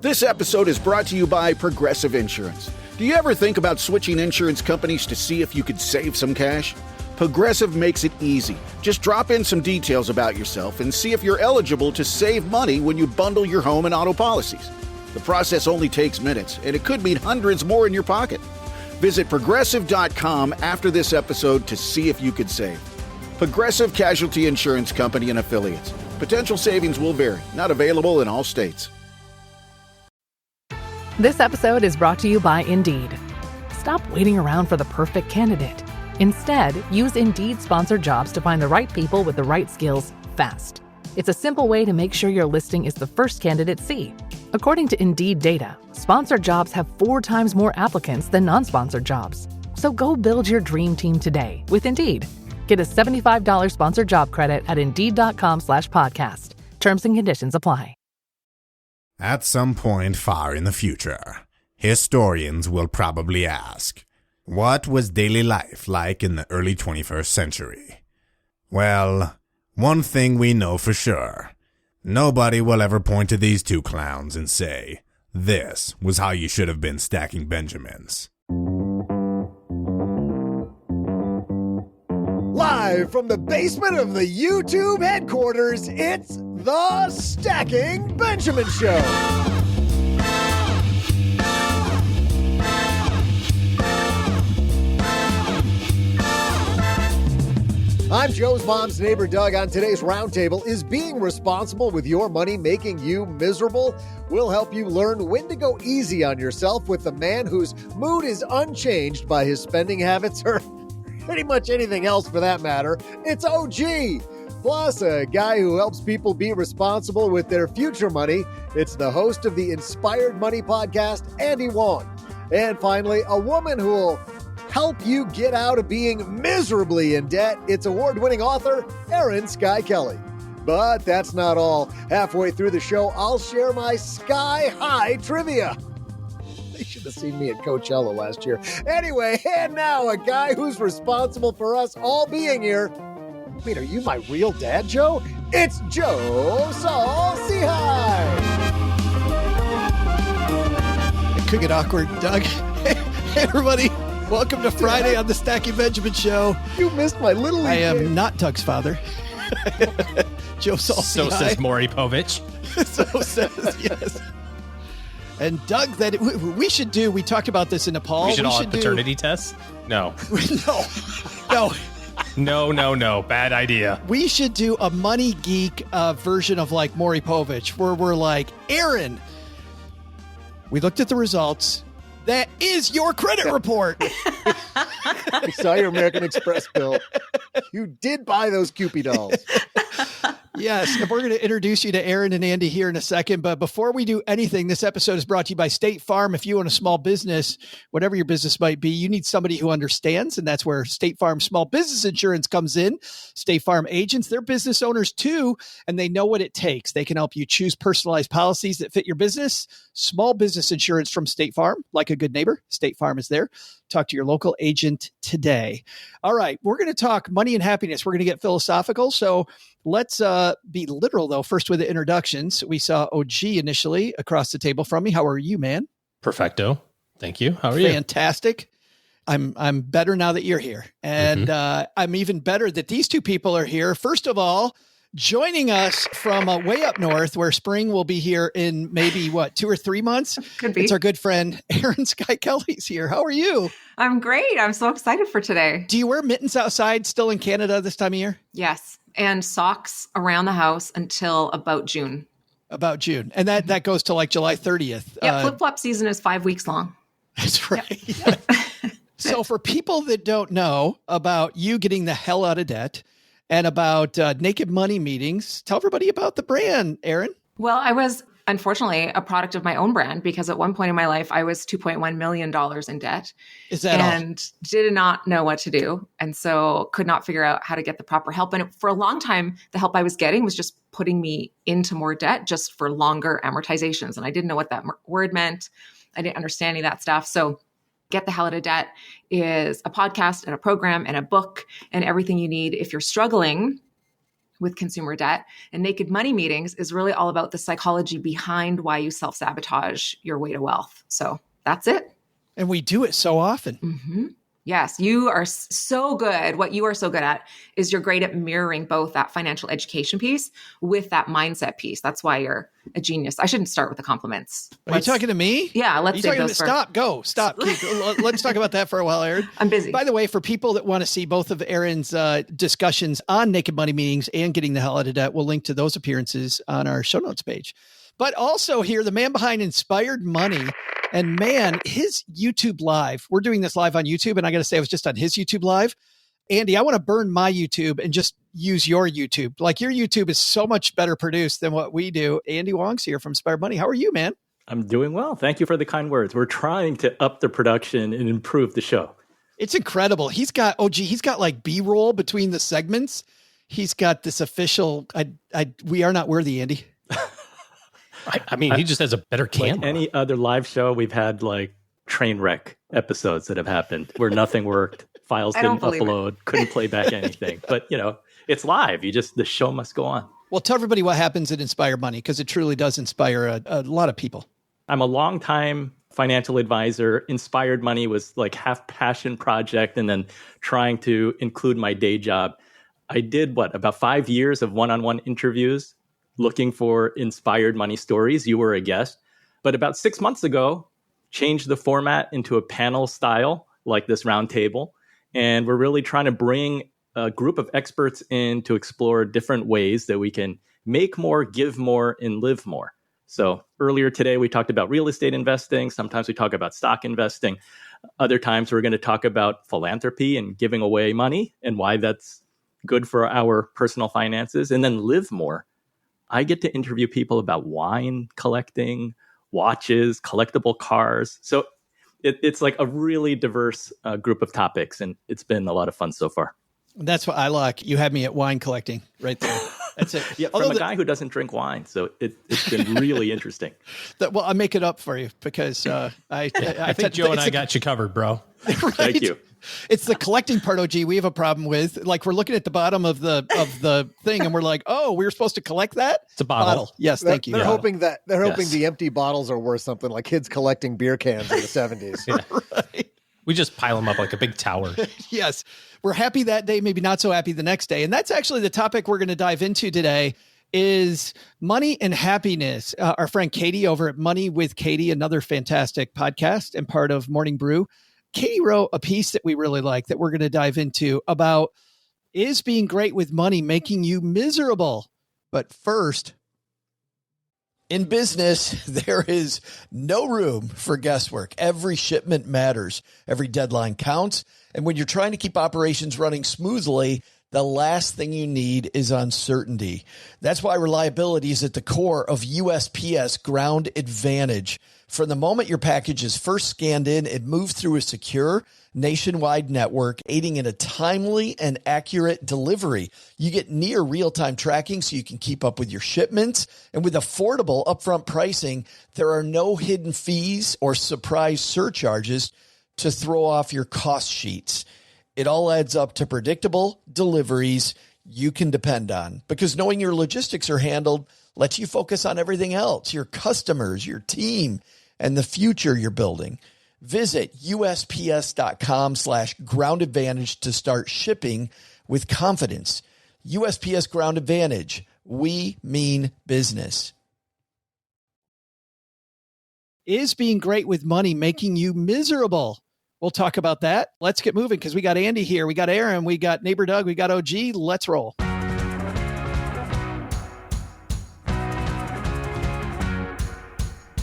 This episode is brought to you by Progressive Insurance. Do you ever think about switching insurance companies to see if you could save some cash? Progressive makes it easy. Just drop in some details about yourself and see if you're eligible to save money when you bundle your home and auto policies. The process only takes minutes, and it could mean hundreds more in your pocket. Visit Progressive.com after this episode to see if you could save. Progressive Casualty Insurance Company and Affiliates. Potential savings will vary. Not available in all states. This episode is brought to you by Indeed. Stop waiting around for the perfect candidate. Instead, use Indeed sponsored jobs to find the right people with the right skills fast. It's a simple way to make sure your listing is the first candidates see. According to Indeed data, sponsored jobs have 4 times more applicants than non-sponsored jobs. So go build your dream team today with Indeed. Get a $75 sponsored job credit at Indeed.com/podcast. Terms and conditions apply. At some point far in the future, historians will probably ask, what was daily life like in the early 21st century? Well, one thing we know for sure. Nobody will ever point to these two clowns and say, this was how you should have been stacking Benjamins. Live from the basement of the YouTube headquarters, it's the Stacking Benjamin Show. I'm Joe's mom's neighbor, Doug. On today's roundtable, is being responsible with your money making you miserable? We'll help you learn when to go easy on yourself with the man whose mood is unchanged by his spending habits, or pretty much anything else for that matter. It's OG. Plus, a guy who helps people be responsible with their future money. It's the host of the Inspired Money podcast, Andy Wang. And finally, a woman who will help you get out of being miserably in debt. It's award-winning author, Erin Skye Kelly. But that's not all. Halfway through the show, I'll share my sky-high trivia. They should have seen me at Coachella last year. Anyway, and now a guy who's responsible for us all being here. Wait, are you my real dad, Joe? It's Joe Saul. Say hi. It could get awkward, Doug. Hey, everybody. Welcome to Friday on the Stacking Benjamin Show. You missed my little league I am game. not Doug's father. Joe Saul. So says Maury Povich. So says, yes. And Doug, we should do, we talked about this in Nepal. We should all have paternity tests? No. No. Bad idea. We should do a money geek version of like Maury Povich, where we're like, Erin, we looked at the results. That is your credit report. I saw your American Express bill. You did buy those Kewpie dolls. Yes, and we're going to introduce you to Erin and Andy here in a second. But before we do anything, this episode is brought to you by State Farm. If you own a small business, whatever your business might be, you need somebody who understands, and that's where State Farm Small Business Insurance comes in. State Farm agents, they're business owners too, and they know what it takes. They can help you choose personalized policies that fit your business. Small business insurance from State Farm, like a good neighbor. State Farm is there. Talk to your local agent today. All right, we're going to talk money and happiness. We're going to get philosophical. So let's be literal, though. First with the introductions. We saw OG initially across the table from me. How are you, man? Perfecto. Thank you. How are you? Fantastic. I'm better now that you're here. And I'm even better that these two people are here. First of all, joining us from way up north, where spring will be here in maybe, 2 or 3 months? Could be. It's our good friend, Erin Skye Kelly's here. How are you? I'm great. I'm so excited for today. Do you wear mittens outside still in Canada this time of year? Yes. And socks around the house until about June. About June. And that goes to like July 30th. Yeah, flip-flop season is 5 weeks long. That's right. Yep. So for people that don't know about you getting the hell out of debt and about Naked Money meetings, tell everybody about the brand, Erin. Well, I was unfortunately a product of my own brand, because at one point in my life, I was $2.1 million in debt. Is that and did not know what to do. And so could not figure out how to get the proper help. And for a long time, the help I was getting was just putting me into more debt just for longer amortizations. And I didn't know what that word meant. I didn't understand any of that stuff. So Get the Hell Out of Debt is a podcast and a program and a book and everything you need if you're struggling with consumer debt. And Naked Money Meetings is really all about the psychology behind why you self-sabotage your way to wealth. So that's it. And we do it so often. Mm-hmm. Yes, you are so good. What you are so good at is you're great at mirroring both that financial education piece with that mindset piece. That's why you're a genius. I shouldn't start with the compliments. Are you talking to me? Yeah, let's save those for... Stop. Let's talk about that for a while, Erin. I'm busy. By the way, for people that want to see both of Erin's discussions on Naked Money Meetings and Getting the Hell Out of Debt, we'll link to those appearances on our show notes page. But also here, the man behind Inspired Money. And man, his YouTube live, we're doing this live on YouTube. And I got to say, I was just on his YouTube live. Andy, I want to burn my YouTube and just use your YouTube. Like your YouTube is so much better produced than what we do. Andy Wong's here from Inspired Money. How are you, man? I'm doing well. Thank you for the kind words. We're trying to up the production and improve the show. It's incredible. He's got like B-roll between the segments. He's got this official, we are not worthy, Andy. I mean, he just has a better camera. Like any other live show, we've had like train wreck episodes that have happened where nothing worked, files didn't upload, couldn't play back anything. But, it's live. The show must go on. Well, tell everybody what happens at Inspired Money, because it truly does inspire a lot of people. I'm a longtime financial advisor. Inspired Money was like half passion project and then trying to include my day job. I did about 5 years of one-on-one interviews looking for inspired money stories. You were a guest. But about 6 months ago, changed the format into a panel style like this roundtable. And we're really trying to bring a group of experts in to explore different ways that we can make more, give more, and live more. So earlier today, we talked about real estate investing. Sometimes we talk about stock investing. Other times we're going to talk about philanthropy and giving away money and why that's good for our personal finances. And then live more. I get to interview people about wine collecting, watches, collectible cars. So it's like a really diverse group of topics, and it's been a lot of fun so far. That's what I like. You had me at wine collecting right there. That's it. Yeah, from a guy who doesn't drink wine. So it's been really interesting. Well, I make it up for you because I think Joe and I got you covered, bro. Right? Thank you. It's the collecting part, OG, we have a problem with. Like we're looking at the bottom of the thing and we're like, oh, we were supposed to collect that? It's a bottle. Yes, thank you. They're hoping the empty bottles are worth something, like kids collecting beer cans in the 70s. Yeah. Right. We just pile them up like a big tower. Yes. We're happy that day, maybe not so happy the next day. And that's actually the topic we're going to dive into today is money and happiness. Our friend Katie over at Money with Katie, another fantastic podcast and part of Morning Brew. Katie wrote a piece that we really like that we're going to dive into about is being great with money making you miserable? But first, in business, there is no room for guesswork. Every shipment matters. Every deadline counts. And when you're trying to keep operations running smoothly, the last thing you need is uncertainty. That's why reliability is at the core of USPS Ground Advantage. From the moment your package is first scanned in, it moves through a secure nationwide network, aiding in a timely and accurate delivery. You get near real-time tracking so you can keep up with your shipments. And with affordable upfront pricing, there are no hidden fees or surprise surcharges to throw off your cost sheets. It all adds up to predictable deliveries you can depend on, because knowing your logistics are handled lets you focus on everything else, your customers, your team, and the future you're building. Visit USPS.com/Ground Advantage to start shipping with confidence. USPS Ground Advantage. We mean business. Is being great with money making you miserable? We'll talk about that. Let's get moving because we got Andy here. We got Erin. We got Neighbor Doug. We got OG. Let's roll.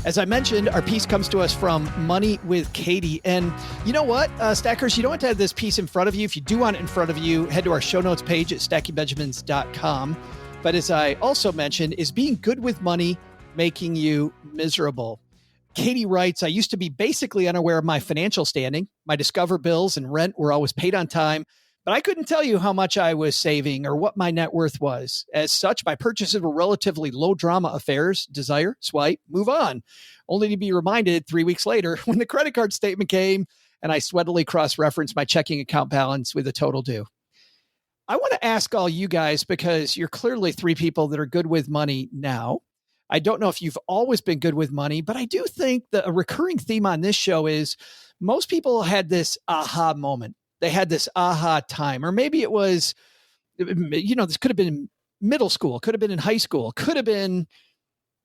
As I mentioned, our piece comes to us from Money with Katie. And you know what, Stackers, you don't have to have this piece in front of you. If you do want it in front of you, head to our show notes page at stackingbenjamins.com. But as I also mentioned, is being good with money making you miserable? Katie writes, I used to be basically unaware of my financial standing. My Discover bills and rent were always paid on time, but I couldn't tell you how much I was saving or what my net worth was. As such, my purchases were relatively low drama affairs, desire, swipe, move on, only to be reminded 3 weeks later when the credit card statement came and I sweatily cross-referenced my checking account balance with a total due. I want to ask all you guys, because you're clearly three people that are good with money now. I don't know if you've always been good with money, but I do think that a recurring theme on this show is most people had this aha moment. They had this aha time, or maybe it was, this could have been middle school, could have been in high school, could have been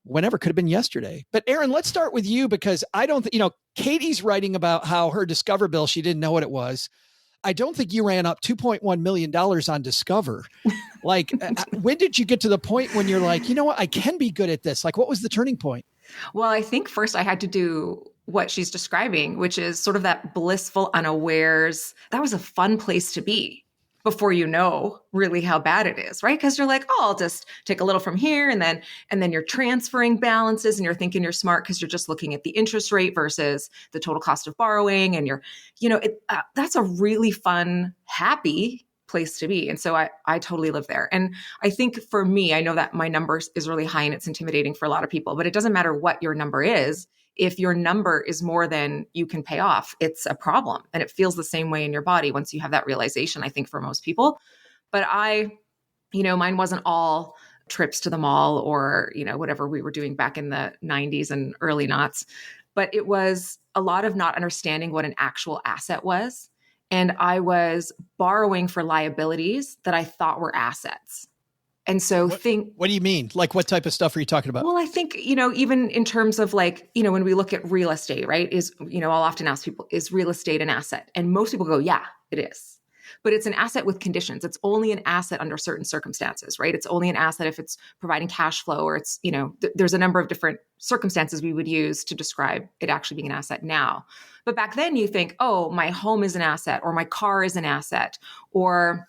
whenever, could have been yesterday. But Erin, let's start with you, because I don't Katie's writing about how her Discover bill, she didn't know what it was. I don't think you ran up $2.1 million on Discover. Like, when did you get to the point when you're like, you know what, I can be good at this? Like, what was the turning point? Well, I think first I had to do what she's describing, which is sort of that blissful unawares. That was a fun place to be before you know really how bad it is, right? Because you're like, oh, I'll just take a little from here, and then you're transferring balances, and you're thinking you're smart because you're just looking at the interest rate versus the total cost of borrowing, and that's a really fun, happy place to be. And so I totally live there. And I think for me, I know that my number is really high and it's intimidating for a lot of people, but it doesn't matter what your number is. If your number is more than you can pay off, it's a problem. And it feels the same way in your body once you have that realization, I think, for most people. But mine wasn't all trips to the mall or, whatever we were doing back in the 90s and early noughts. But it was a lot of not understanding what an actual asset was. And I was borrowing for liabilities that I thought were assets. And so what do you mean? Like, what type of stuff are you talking about? Well, I think, even in terms of when we look at real estate, right, I'll often ask people, is real estate an asset? And most people go, yeah, it is. But it's an asset with conditions. It's only an asset under certain circumstances, right? It's only an asset if it's providing cash flow, or it's, there's a number of different circumstances we would use to describe it actually being an asset now. But back then you think, oh, my home is an asset, or my car is an asset, or,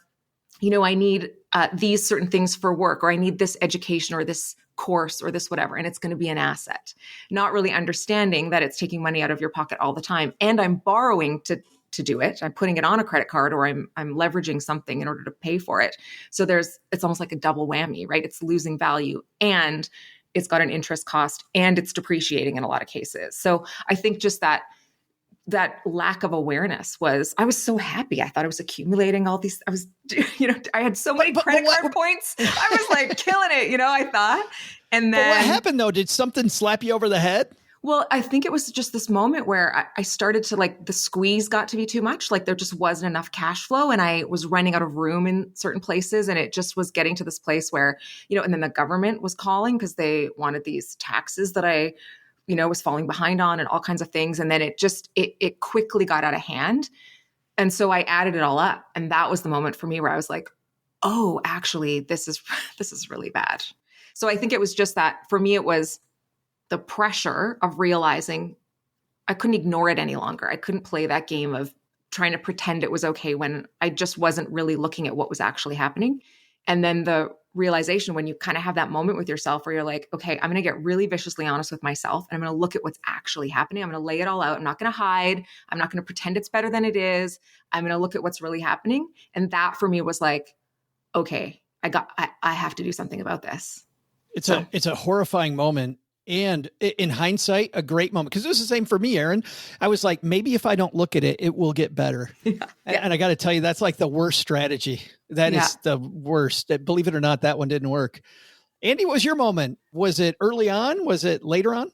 I need these certain things for work, or I need this education or this course or this whatever, and it's going to be an asset. Not really understanding that it's taking money out of your pocket all the time. And I'm borrowing to do it. I'm putting it on a credit card, or I'm leveraging something in order to pay for it. So it's almost like a double whammy, right? It's losing value, and it's got an interest cost, and it's depreciating in a lot of cases. So I think just that lack of awareness I was so happy. I thought I was accumulating all these, I had so many credit card points. I was like killing it, I thought. And then what happened though? Did something slap you over the head? Well, I think it was just this moment where I started to the squeeze got to be too much. Like, there just wasn't enough cash flow, and I was running out of room in certain places. And it just was getting to this place where, and then the government was calling because they wanted these taxes that I was falling behind on, and all kinds of things. And then it quickly got out of hand. And so I added it all up. And that was the moment for me where I was like, oh, actually, this is really bad. So I think it was just that for me, it was the pressure of realizing I couldn't ignore it any longer. I couldn't play that game of trying to pretend it was okay when I just wasn't really looking at what was actually happening. And then the realization when you kind of have that moment with yourself where you're like, okay, I'm going to get really viciously honest with myself, and I'm going to look at what's actually happening. I'm going to lay it all out. I'm not going to hide. I'm not going to pretend it's better than it is. I'm going to look at what's really happening. And that for me was like, okay, I have to do something about this. It's a horrifying moment. And in hindsight, a great moment, because it was the same for me, Erin. I was like, maybe if I don't look at it, it will get better. Yeah. And I got to tell you, that's like the worst strategy. That is the worst. Believe it or not, that one didn't work. Andy, what was your moment? Was it early on? Was it later on?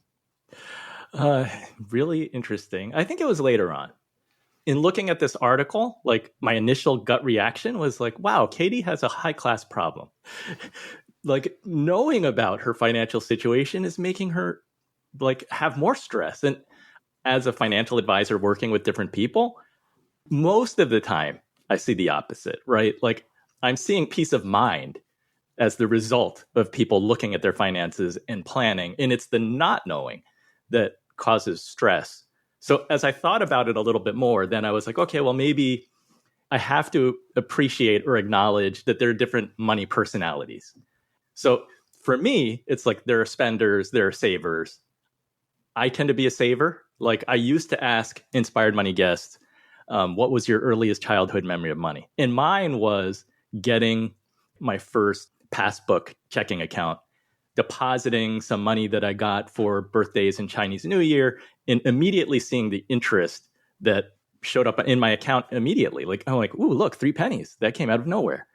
Really interesting. I think it was later on. In looking at this article, like, my initial gut reaction was like, wow, Katie has a high-class problem. Like, knowing about her financial situation is making her have more stress. And as a financial advisor working with different people, most of the time I see the opposite, right? Like, I'm seeing peace of mind as the result of people looking at their finances and planning. And it's the not knowing that causes stress. So as I thought about it a little bit more, then I was like, okay, well, maybe I have to appreciate or acknowledge that there are different money personalities. So for me, it's like there are spenders, there are savers. I tend to be a saver. Like, I used to ask Inspired Money guests, what was your earliest childhood memory of money? And mine was getting my first passbook checking account, depositing some money that I got for birthdays and Chinese New Year, and immediately seeing the interest that showed up in my account immediately. Like, I'm like, ooh, look, 3 pennies. That came out of nowhere.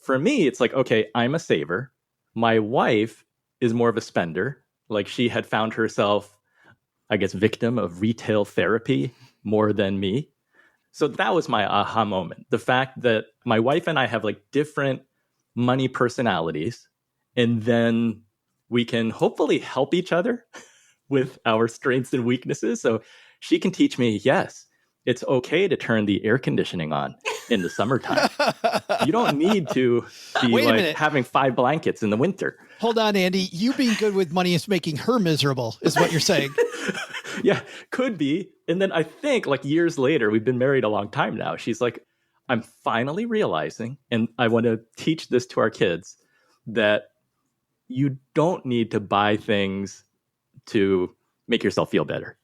for me, it's like, okay, I'm a saver. My wife is more of a spender. Like she had found herself, I guess, victim of retail therapy more than me. So that was my aha moment. The fact that my wife and I have like different money personalities, and then we can hopefully help each other with our strengths and weaknesses. So she can teach me, yes, it's okay to turn the air conditioning on in the summertime. You don't need to be like having 5 blankets in the winter. Hold on, Andy. You being good with money is making her miserable, is what you're saying. Yeah, could be. And then I think like years later, we've been married a long time now. She's like, I'm finally realizing, and I want to teach this to our kids, that you don't need to buy things to make yourself feel better.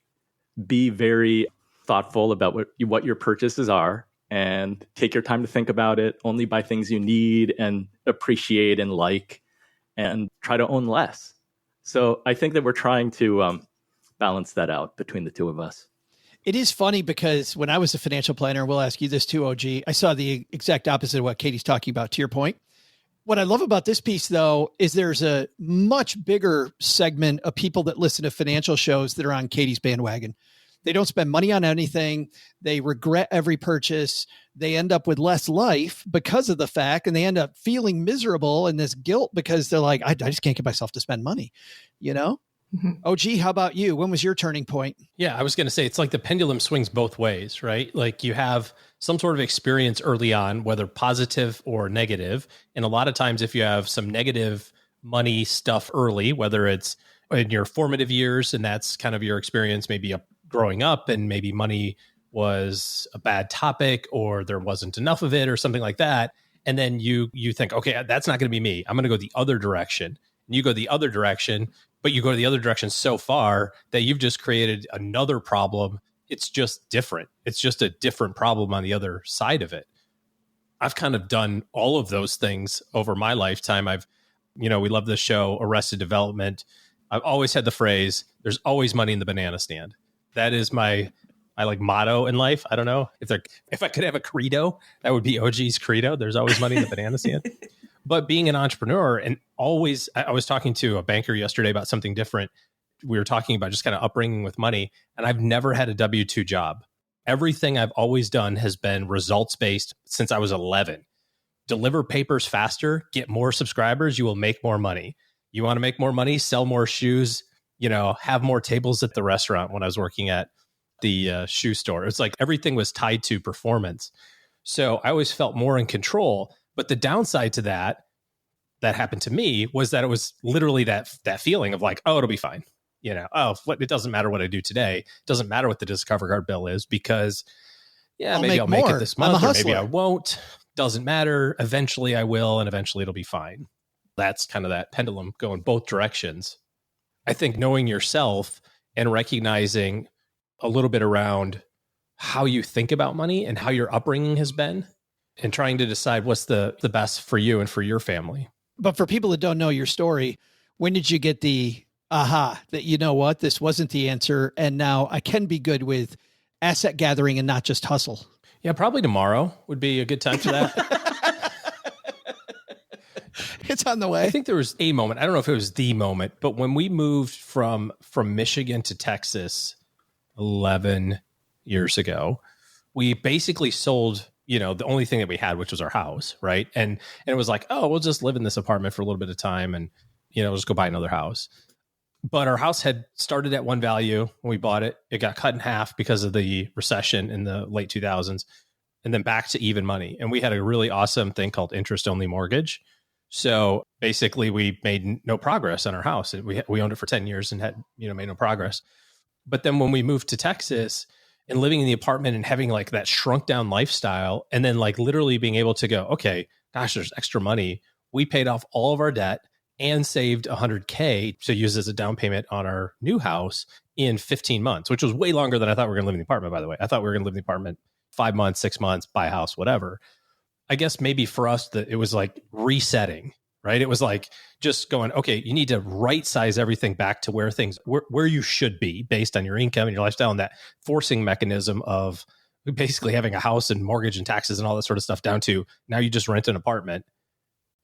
Be very thoughtful about what your purchases are and take your time to think about it. Only buy things you need and appreciate and like, and try to own less. So I think that we're trying to balance that out between the two of us. It is funny because when I was a financial planner, we'll ask you this too, OG, I saw the exact opposite of what Katie's talking about, to your point. What I love about this piece, though, is there's a much bigger segment of people that listen to financial shows that are on Katie's bandwagon. They don't spend money on anything. They regret every purchase. They end up with less life because of the fact, and they end up feeling miserable and this guilt because they're like, I just can't get myself to spend money, you know? Mm-hmm. OG, how about you? When was your turning point? Yeah, I was going to say, it's like the pendulum swings both ways, right? Like you have some sort of experience early on, whether positive or negative. And a lot of times if you have some negative money stuff early, whether it's in your formative years and that's kind of your experience, maybe growing up and maybe money was a bad topic or there wasn't enough of it or something like that. And then you think, okay, that's not going to be me. I'm going to go the other direction. And you go the other direction, but you go the other direction so far that you've just created another problem. It's just different. It's just a different problem on the other side of it. I've kind of done all of those things over my lifetime. We love this show, Arrested Development. I've always had the phrase, there's always money in the banana stand. That is my motto in life. I don't know if I could have a credo, that would be OG's credo. There's always money in the banana stand. But being an entrepreneur and always, I was talking to a banker yesterday about something different. We were talking about just kind of upbringing with money, and I've never had a W-2 job. Everything I've always done has been results-based since I was 11. Deliver papers faster, get more subscribers, you will make more money. You want to make more money, sell more shoes, have more tables at the restaurant. When I was working at the shoe store, it's like everything was tied to performance. So I always felt more in control. But the downside to that happened to me was that it was literally that feeling of like, oh, it'll be fine. It doesn't matter what I do today. It doesn't matter what the Discover Card bill is because, maybe I'll make it this month or maybe I won't. Doesn't matter. Eventually I will, and eventually it'll be fine. That's kind of that pendulum going both directions. I think knowing yourself and recognizing a little bit around how you think about money and how your upbringing has been, and trying to decide what's the best for you and for your family. But for people that don't know your story, when did you get the aha that, you know what, this wasn't the answer, and now I can be good with asset gathering and not just hustle? Yeah, probably tomorrow would be a good time for that. It's on the way. I think there was a moment. I don't know if it was the moment, but when we moved from Michigan to Texas 11 years ago, we basically sold the only thing that we had, which was our house, right? And it was like, oh, we'll just live in this apartment for a little bit of time and, we'll just go buy another house. But our house had started at one value when we bought it. It got cut in half because of the recession in the late 2000s, and then back to even money. And we had a really awesome thing called interest-only mortgage. So basically we made no progress on our house. We owned it for 10 years and had, made no progress. But then when we moved to Texas and living in the apartment and having like that shrunk down lifestyle, and then like literally being able to go, okay, gosh, there's extra money. We paid off all of our debt and saved $100K to use as a down payment on our new house in 15 months, which was way longer than I thought we were going to live in the apartment, by the way. I thought we were going to live in the apartment 5 months, 6 months, buy a house, whatever. I guess maybe for us that it was like resetting, right? It was like just going, okay, you need to right size everything back to where you should be based on your income and your lifestyle, and that forcing mechanism of basically having a house and mortgage and taxes and all that sort of stuff down to now you just rent an apartment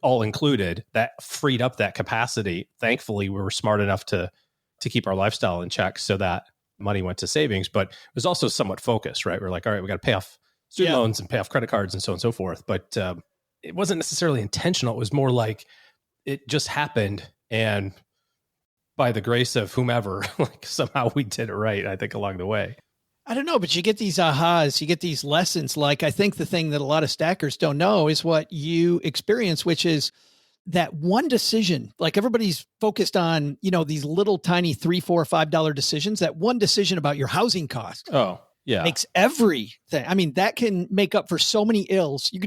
all included, that freed up that capacity. Thankfully, we were smart enough to keep our lifestyle in check so that money went to savings, but it was also somewhat focused, right? We're like, all right, we got to pay off student loans and pay off credit cards and so on and so forth. But it wasn't necessarily intentional. It was more like it just happened. And by the grace of whomever, like somehow we did it right, I think, along the way. I don't know, but you get these ahas, you get these lessons. Like, I think the thing that a lot of stackers don't know is what you experience, which is that one decision. Like, everybody's focused on, these little tiny $3, $4, $5 decisions. That one decision about your housing cost. Oh, yeah. Makes everything. I mean, that can make up for so many ills. You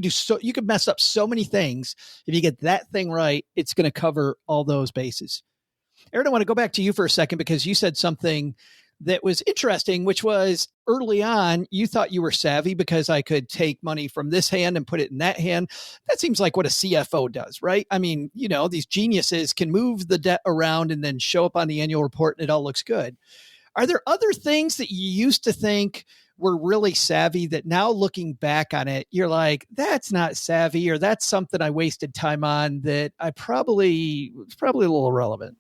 could mess up so many things. If you get that thing right, it's going to cover all those bases. Erin, I want to go back to you for a second, because you said something that was interesting, which was early on, you thought you were savvy because I could take money from this hand and put it in that hand. That seems like what a CFO does, right? I mean, these geniuses can move the debt around and then show up on the annual report and it all looks good. Are there other things that you used to think were really savvy that now, looking back on it, you're like, that's not savvy, or that's something I wasted time on that it's probably a little irrelevant?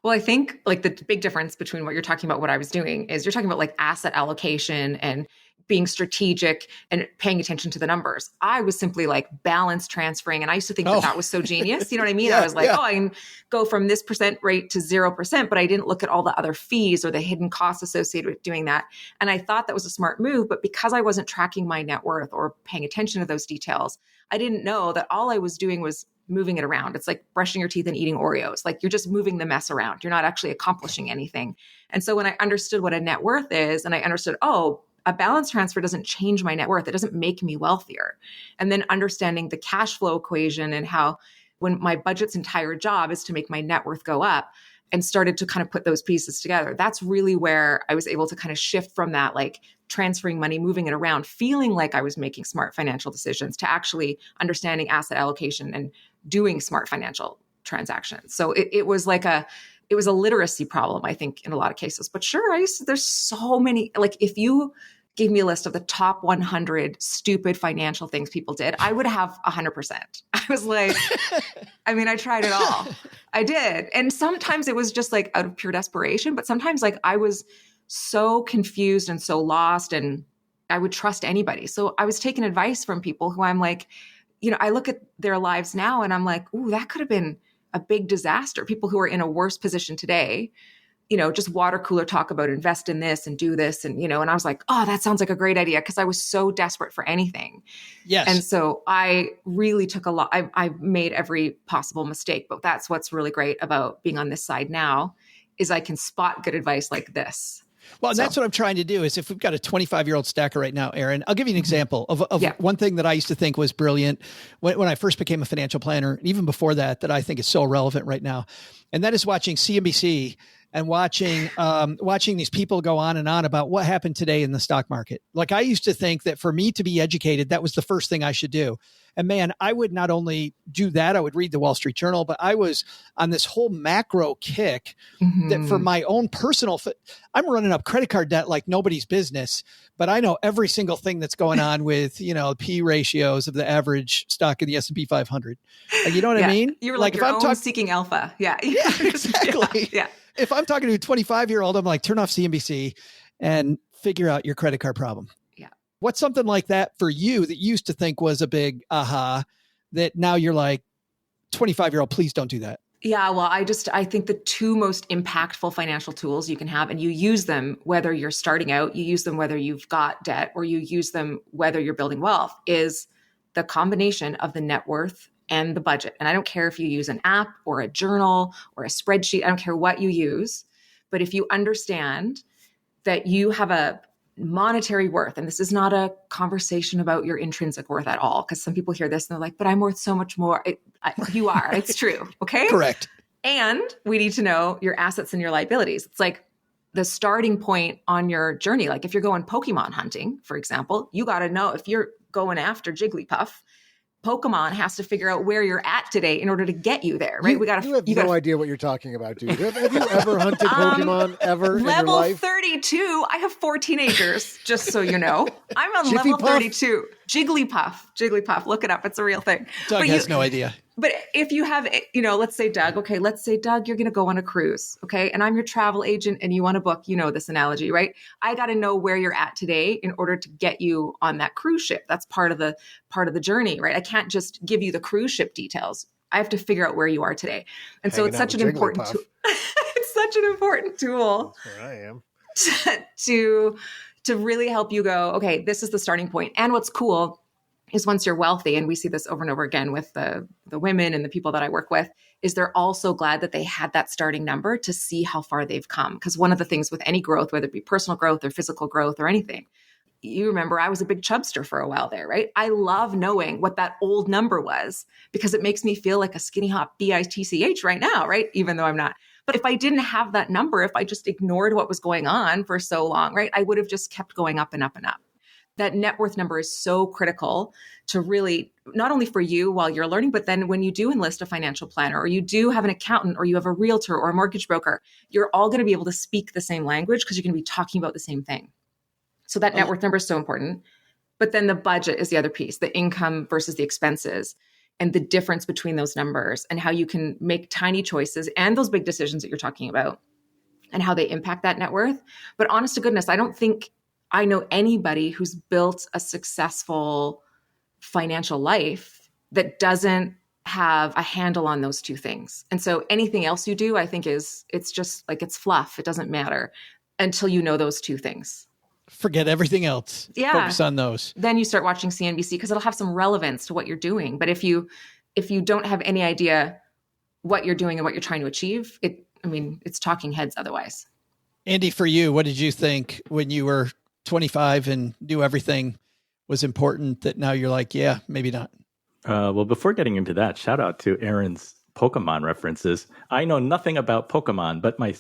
Well, I think like the big difference between what you're talking about, what I was doing, is you're talking about like asset allocation and being strategic and paying attention to the numbers. I was simply like balance transferring. And I used to think that was so genius. You know what I mean? I was like, I can go from this percent rate to 0%, but I didn't look at all the other fees or the hidden costs associated with doing that. And I thought that was a smart move, but because I wasn't tracking my net worth or paying attention to those details, I didn't know that all I was doing was moving it around. It's like brushing your teeth and eating Oreos. Like, you're just moving the mess around. You're not actually accomplishing anything. And so when I understood what a net worth is, and I understood, a balance transfer doesn't change my net worth. It doesn't make me wealthier. And then understanding the cash flow equation and how, when my budget's entire job is to make my net worth go up, and started to kind of put those pieces together, that's really where I was able to kind of shift from that, like transferring money, moving it around, feeling like I was making smart financial decisions, to actually understanding asset allocation and doing smart financial transactions. So it was a literacy problem, I think, in a lot of cases. But sure, there's so many, like, if you gave me a list of the top 100 stupid financial things people did, I would have 100%. I was like, I tried it all. I did. And sometimes it was just like out of pure desperation, but sometimes like I was so confused and so lost, and I would trust anybody. So I was taking advice from people who I'm like, I look at their lives now and I'm like, ooh, that could have been a big disaster. People who are in a worse position today, just water cooler talk about invest in this and do this. And, and I was like, oh, that sounds like a great idea, because I was so desperate for anything. Yes. And so I really took a lot. I made every possible mistake, but that's what's really great about being on this side now, is I can spot good advice like this. Well, and that's what I'm trying to do. Is if we've got a 25-year-old stacker right now, Erin, I'll give you an example of one thing that I used to think was brilliant when I first became a financial planner, and even before that I think is so relevant right now. And that is watching CNBC and watching these people go on and on about what happened today in the stock market. Like, I used to think that for me to be educated, that was the first thing I should do. And man, I would not only do that, I would read the Wall Street Journal, but I was on this whole macro kick that for my own personal, I'm running up credit card debt like nobody's business, but I know every single thing that's going on with, P ratios of the average stock in the S&P 500. You know what I mean? You're like your own seeking alpha. Yeah. Yeah, exactly. Yeah. If I'm talking to a 25-year-old, I'm like, turn off CNBC and figure out your credit card problem. Yeah. What's something like that for you that you used to think was a big aha that now you're like, 25-year-old, please don't do that? Yeah, well, I think the two most impactful financial tools you can have, and you use them whether you're starting out, you use them whether you've got debt, or you use them whether you're building wealth, is the combination of the net worth and the budget. And I don't care if you use an app or a journal or a spreadsheet, I don't care what you use. But if you understand that you have a monetary worth, and this is not a conversation about your intrinsic worth at all, because some people hear this and they're like, but I'm worth so much more. You are, it's true. Okay. Correct. And we need to know your assets and your liabilities. It's like the starting point on your journey. Like if you're going Pokemon hunting, for example, you got to know if you're going after Jigglypuff, Pokemon has to figure out where you're at today in order to get you there, right? You have no idea what you're talking about, dude. Have you ever hunted Pokemon ever in your life? Level 32. I have 4 teenagers, just so you know. I'm on Jiffy level Puff? 32. Jigglypuff. Look it up. It's a real thing. Doug has no idea. But if you have, let's say Doug, you're going to go on a cruise. Okay. And I'm your travel agent and you want to book, this analogy, right? I got to know where you're at today in order to get you on that cruise ship. That's part of the journey, right? I can't just give you the cruise ship details. I have to figure out where you are today. And so it's such an important tool. It's such an important tool. That's where I am. To really help you go, okay, this is the starting point. And what's cool is once you're wealthy, and we see this over and over again with the women and the people that I work with, is they're all so glad that they had that starting number to see how far they've come. Because one of the things with any growth, whether it be personal growth or physical growth or anything, you remember I was a big chubster for a while there, right? I love knowing what that old number was because it makes me feel like a skinny hot bitch right now, right? Even though I'm not. But if I didn't have that number, if I just ignored what was going on for so long, right, I would have just kept going up and up and up. That net worth number is so critical to really, not only for you while you're learning, but then when you do enlist a financial planner or you do have an accountant or you have a realtor or a mortgage broker, you're all going to be able to speak the same language because you're going to be talking about the same thing. So that net worth number is so important. But then the budget is the other piece, the income versus the expenses and the difference between those numbers and how you can make tiny choices and those big decisions that you're talking about and how they impact that net worth. But honest to goodness, I don't think I know anybody who's built a successful financial life that doesn't have a handle on those two things. And so anything else you do, I think it's just like it's fluff. It doesn't matter until you know those two things. Forget everything else. Yeah. Focus on those. Then you start watching CNBC because it'll have some relevance to what you're doing. But if you don't have any idea what you're doing and what you're trying to achieve, it's talking heads otherwise. Andy, for you, what did you think when you were 25 and knew everything was important that now you're like, yeah, maybe not? Well, before getting into that, shout out to Erin's Pokemon references. I know nothing about Pokemon, but my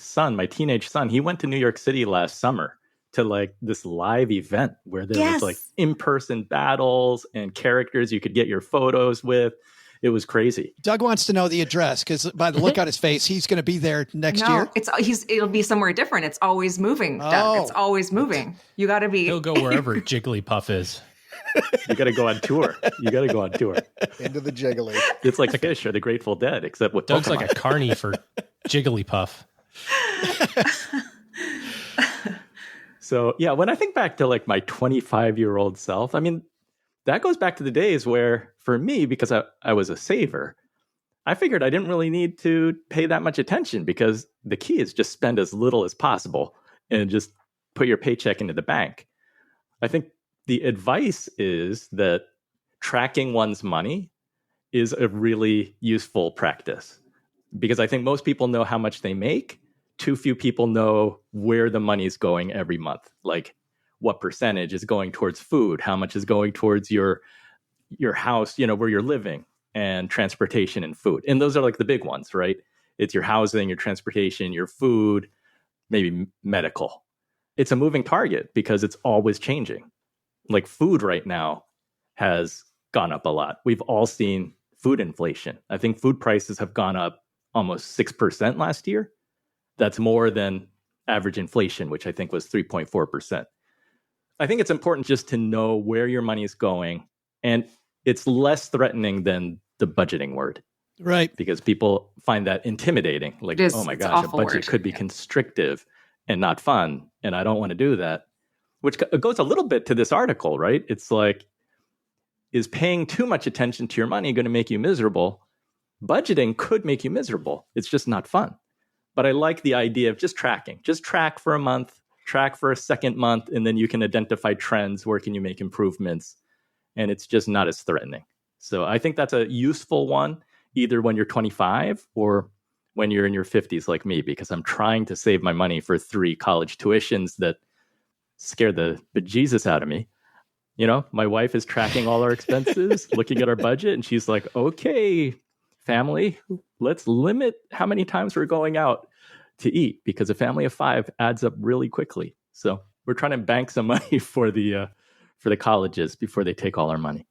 teenage son, he went to New York City last summer to like this live event where there was like in-person battles and characters you could get your photos with. It was crazy. Doug wants to know the address because by the look on his face, he's going to be there next year. It'll be somewhere different. It's always moving, Doug. It's always moving. You got to be. He'll go wherever Jigglypuff is. You got to go on tour. Into the Jiggly. It's like Fish or the Grateful Dead, except with Doug's Pokemon. like a carny for Jigglypuff. So yeah, when I think back to like my 25-year-old self, I mean, that goes back to the days where for me, because I was a saver, I figured I didn't really need to pay that much attention because the key is just spend as little as possible and just put your paycheck into the bank. I think the advice is that tracking one's money is a really useful practice because I think most people know how much they make. Too few people know where the money's going every month. Like what percentage is going towards food, how much is going towards your house, where you're living, and transportation and food. And those are like the big ones, right? It's your housing, your transportation, your food, maybe medical. It's a moving target because it's always changing. Like food right now has gone up a lot. We've all seen food inflation. I think food prices have gone up almost 6% last year. That's more than average inflation, which I think was 3.4%. I think it's important just to know where your money is going. And it's less threatening than the budgeting word. Right. Because people find that intimidating. Like, oh my gosh, a budget could be constrictive and not fun. And I don't want to do that. Which goes a little bit to this article, right? It's like, is paying too much attention to your money going to make you miserable? Budgeting could make you miserable. It's just not fun. But I like the idea of just tracking. Just track for a month, track for a second month, and then you can identify trends. Where can you make improvements? And it's just not as threatening. So I think that's a useful one, either when you're 25 or when you're in your 50s like me, because I'm trying to save my money for 3 college tuitions that scare the bejesus out of me. My wife is tracking all our expenses, looking at our budget, and she's like, okay, family, let's limit how many times we're going out to eat because a family of 5 adds up really quickly. So we're trying to bank some money for the colleges before they take all our money.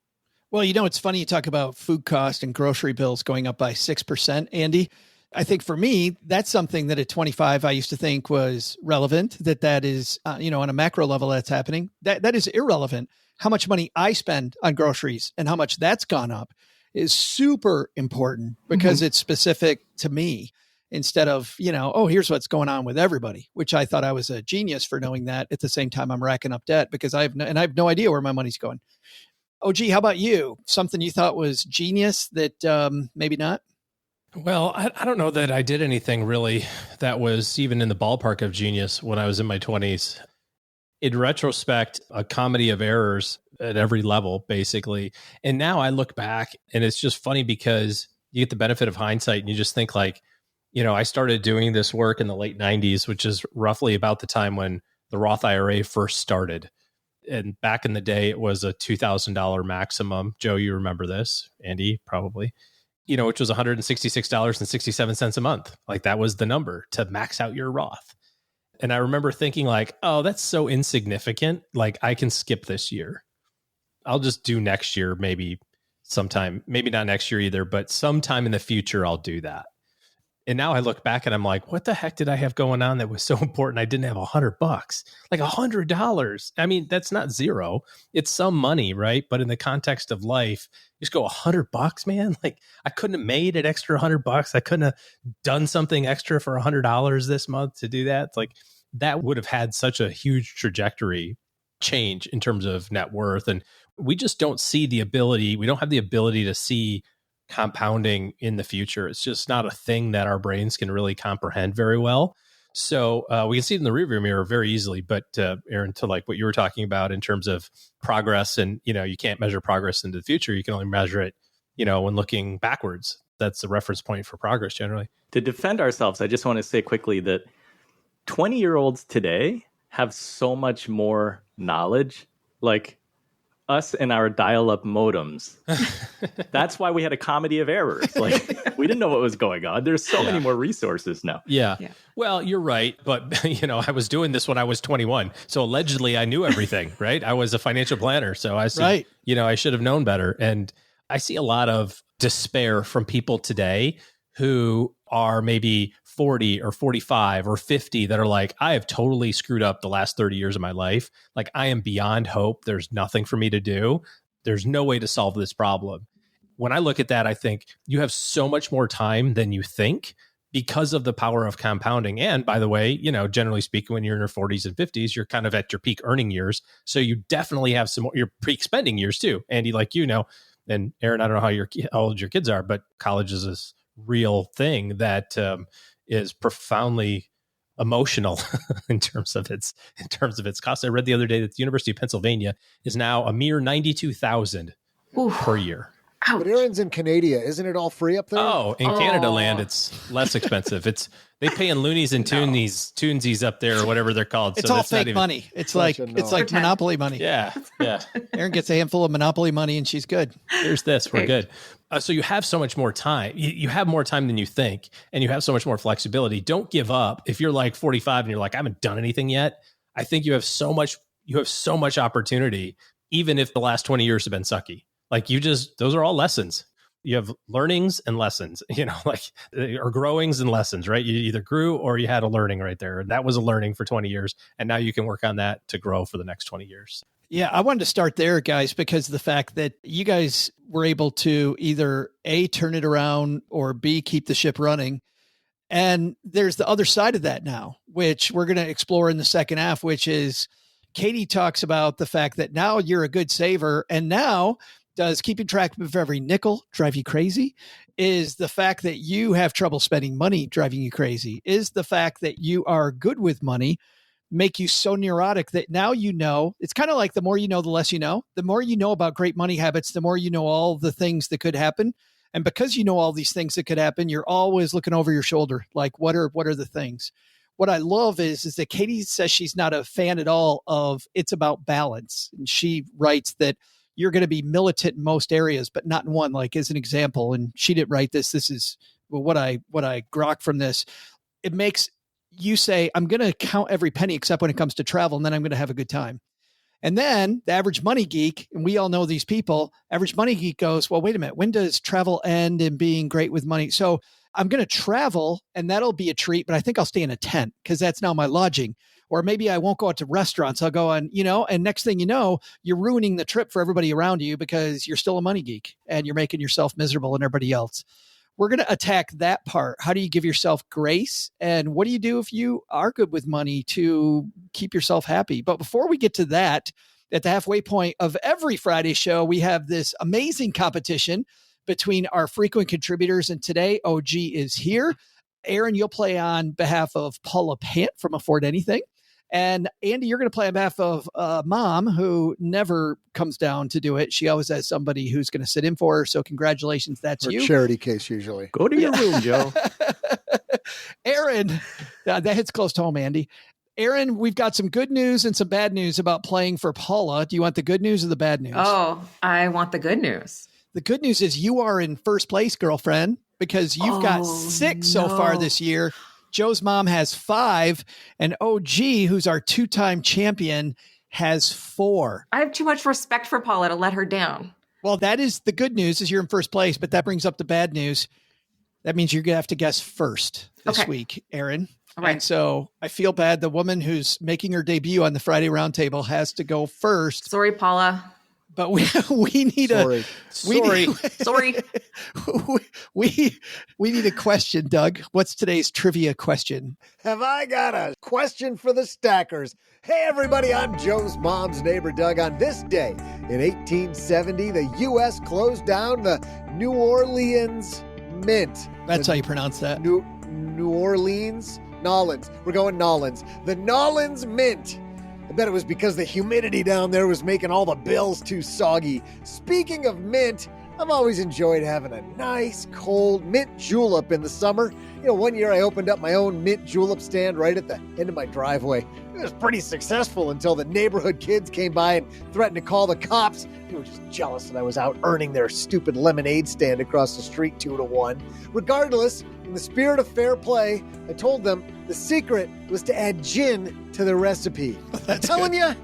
Well, it's funny you talk about food cost and grocery bills going up by 6%, Andy. I think for me, that's something that at 25, I used to think was relevant, that is, on a macro level, that's happening. That is irrelevant. How much money I spend on groceries and how much that's gone up is super important because it's specific to me instead of, here's what's going on with everybody, which I thought I was a genius for knowing that. At the same time, I'm racking up debt because I have no idea where my money's going. OG, how about you? Something you thought was genius that maybe not? Well, I don't know that I did anything really that was even in the ballpark of genius when I was in my 20s. In retrospect, a comedy of errors at every level, basically. And now I look back and it's just funny because you get the benefit of hindsight and you just think like, I started doing this work in the late 90s, which is roughly about the time when the Roth IRA first started. And back in the day, it was a $2,000 maximum. Joe, you remember this. Andy, probably. Which was $166.67 a month. Like that was the number to max out your Roth. And I remember thinking like, oh, that's so insignificant. Like I can skip this year. I'll just do next year, maybe sometime, maybe not next year either, but sometime in the future, I'll do that. And now I look back and I'm like, what the heck did I have going on that was so important? I didn't have $100, like $100. I mean, that's not zero. It's some money, right? But in the context of life, you just go $100, man. Like I couldn't have made an extra $100. I couldn't have done something extra for $100 this month to do that. It's like that would have had such a huge trajectory change in terms of net worth. And we just don't see the ability. We don't have the ability to see compounding in the future. It's just not a thing that our brains can really comprehend very well. So we can see it in the rearview mirror very easily. But Erin, to like what you were talking about in terms of progress, and you can't measure progress into the future. You can only measure it, when looking backwards. That's the reference point for progress generally. To defend ourselves, I just want to say quickly that 20-year-olds today have so much more knowledge. Like us and our dial-up modems. That's why we had a comedy of errors. Like we didn't know what was going on. There's so many more resources now. Yeah. Well, you're right. But, I was doing this when I was 21. So allegedly I knew everything, right? I was a financial planner. So I said, I should have known better. And I see a lot of despair from people today who are maybe 40 or 45 or 50 that are like, I have totally screwed up the last 30 years of my life. Like I am beyond hope. There's nothing for me to do. There's no way to solve this problem. When I look at that, I think you have so much more time than you think because of the power of compounding. And by the way, generally speaking, when you're in your 40s and 50s, you're kind of at your peak earning years. So you definitely have some more, your peak spending years too. Andy, like, and Erin, I don't know how old your kids are, but college is this real thing that is profoundly emotional in terms of its cost. I read the other day that the University of Pennsylvania is now a mere $92,000 per year. Ouch. But Erin's in Canada. Isn't it all free up there? Oh, in Canada land, it's less expensive. They pay in loonies and tunesies up there or whatever they're called. It's so all fake money. It's like Monopoly money. Yeah. Erin gets a handful of Monopoly money and she's good. Here's this. We're good. So you have so much more time. You have more time than you think, and you have so much more flexibility. Don't give up. If you're like 45 and you're like, I haven't done anything yet, I think you have so much opportunity, even if the last 20 years have been sucky. Like those are all lessons. You have learnings and lessons, or growings and lessons, right? You either grew or you had a learning right there. And that was a learning for 20 years. And now you can work on that to grow for the next 20 years. Yeah, I wanted to start there, guys, because of the fact that you guys were able to either A, turn it around, or B, keep the ship running. And there's the other side of that now, which we're going to explore in the second half, which is Katie talks about the fact that now you're a good saver. And now, does keeping track of every nickel drive you crazy? Is the fact that you have trouble spending money driving you crazy? Is the fact that you are good with money make you so neurotic that now it's kind of like the more you know, the less you know. The more you know about great money habits, the more you know all the things that could happen. And because you know all these things that could happen, you're always looking over your shoulder. Like, what are the things? What I love is that Katie says she's not a fan at all of it's about balance. And she writes that you're going to be militant in most areas, but not in one, like as an example. And she didn't write this. This is what I grok from this. It makes you say, I'm going to count every penny except when it comes to travel, and then I'm going to have a good time. And then the average money geek, and we all know these people, average money geek goes, well, wait a minute, when does travel end and being great with money? So I'm going to travel and that'll be a treat, but I think I'll stay in a tent because that's now my lodging. Or maybe I won't go out to restaurants. I'll go on, and next thing you know, you're ruining the trip for everybody around you because you're still a money geek and you're making yourself miserable and everybody else. We're going to attack that part. How do you give yourself grace? And what do you do if you are good with money to keep yourself happy? But before we get to that, at the halfway point of every Friday show, we have this amazing competition between our frequent contributors. And today, OG is here. Erin, you'll play on behalf of Paula Pant from Afford Anything. And Andy, you're going to play on behalf of Mom, who never comes down to do it. She always has somebody who's going to sit in for her. So congratulations. That's you. Charity case, usually. Go to your room, Joe. Erin, that hits close to home, Andy. Erin, we've got some good news and some bad news about playing for Paula. Do you want the good news or the bad news? Oh, I want the good news. The good news is you are in first place, girlfriend, because you've got 6 so far this year. Joe's mom has 5, and OG, who's our 2-time champion, has 4. I have too much respect for Paula to let her down. Well, that is the good news is you're in first place, but that brings up the bad news. That means you're going to have to guess first this week, Erin. All right. And so I feel bad. The woman who's making her debut on the Friday Roundtable has to go first. Sorry, Paula. But we need Sorry. we need a question, Doug. What's today's trivia question? Have I got a question for the stackers? Hey, everybody, I'm Joe's mom's neighbor, Doug. On this day in 1870, the U.S. closed down the New Orleans Mint. That's how you pronounce that. New Orleans? Nolans. We're going Nolans. The Nolans Mint. I bet it was because the humidity down there was making all the bills too soggy. Speaking of mint, I've always enjoyed having a nice, cold mint julep in the summer. One year I opened up my own mint julep stand right at the end of my driveway. It was pretty successful until the neighborhood kids came by and threatened to call the cops. They were just jealous that I was out earning their stupid lemonade stand across the street 2-1. Regardless, in the spirit of fair play, I told them the secret was to add gin to the recipe. I'm telling you,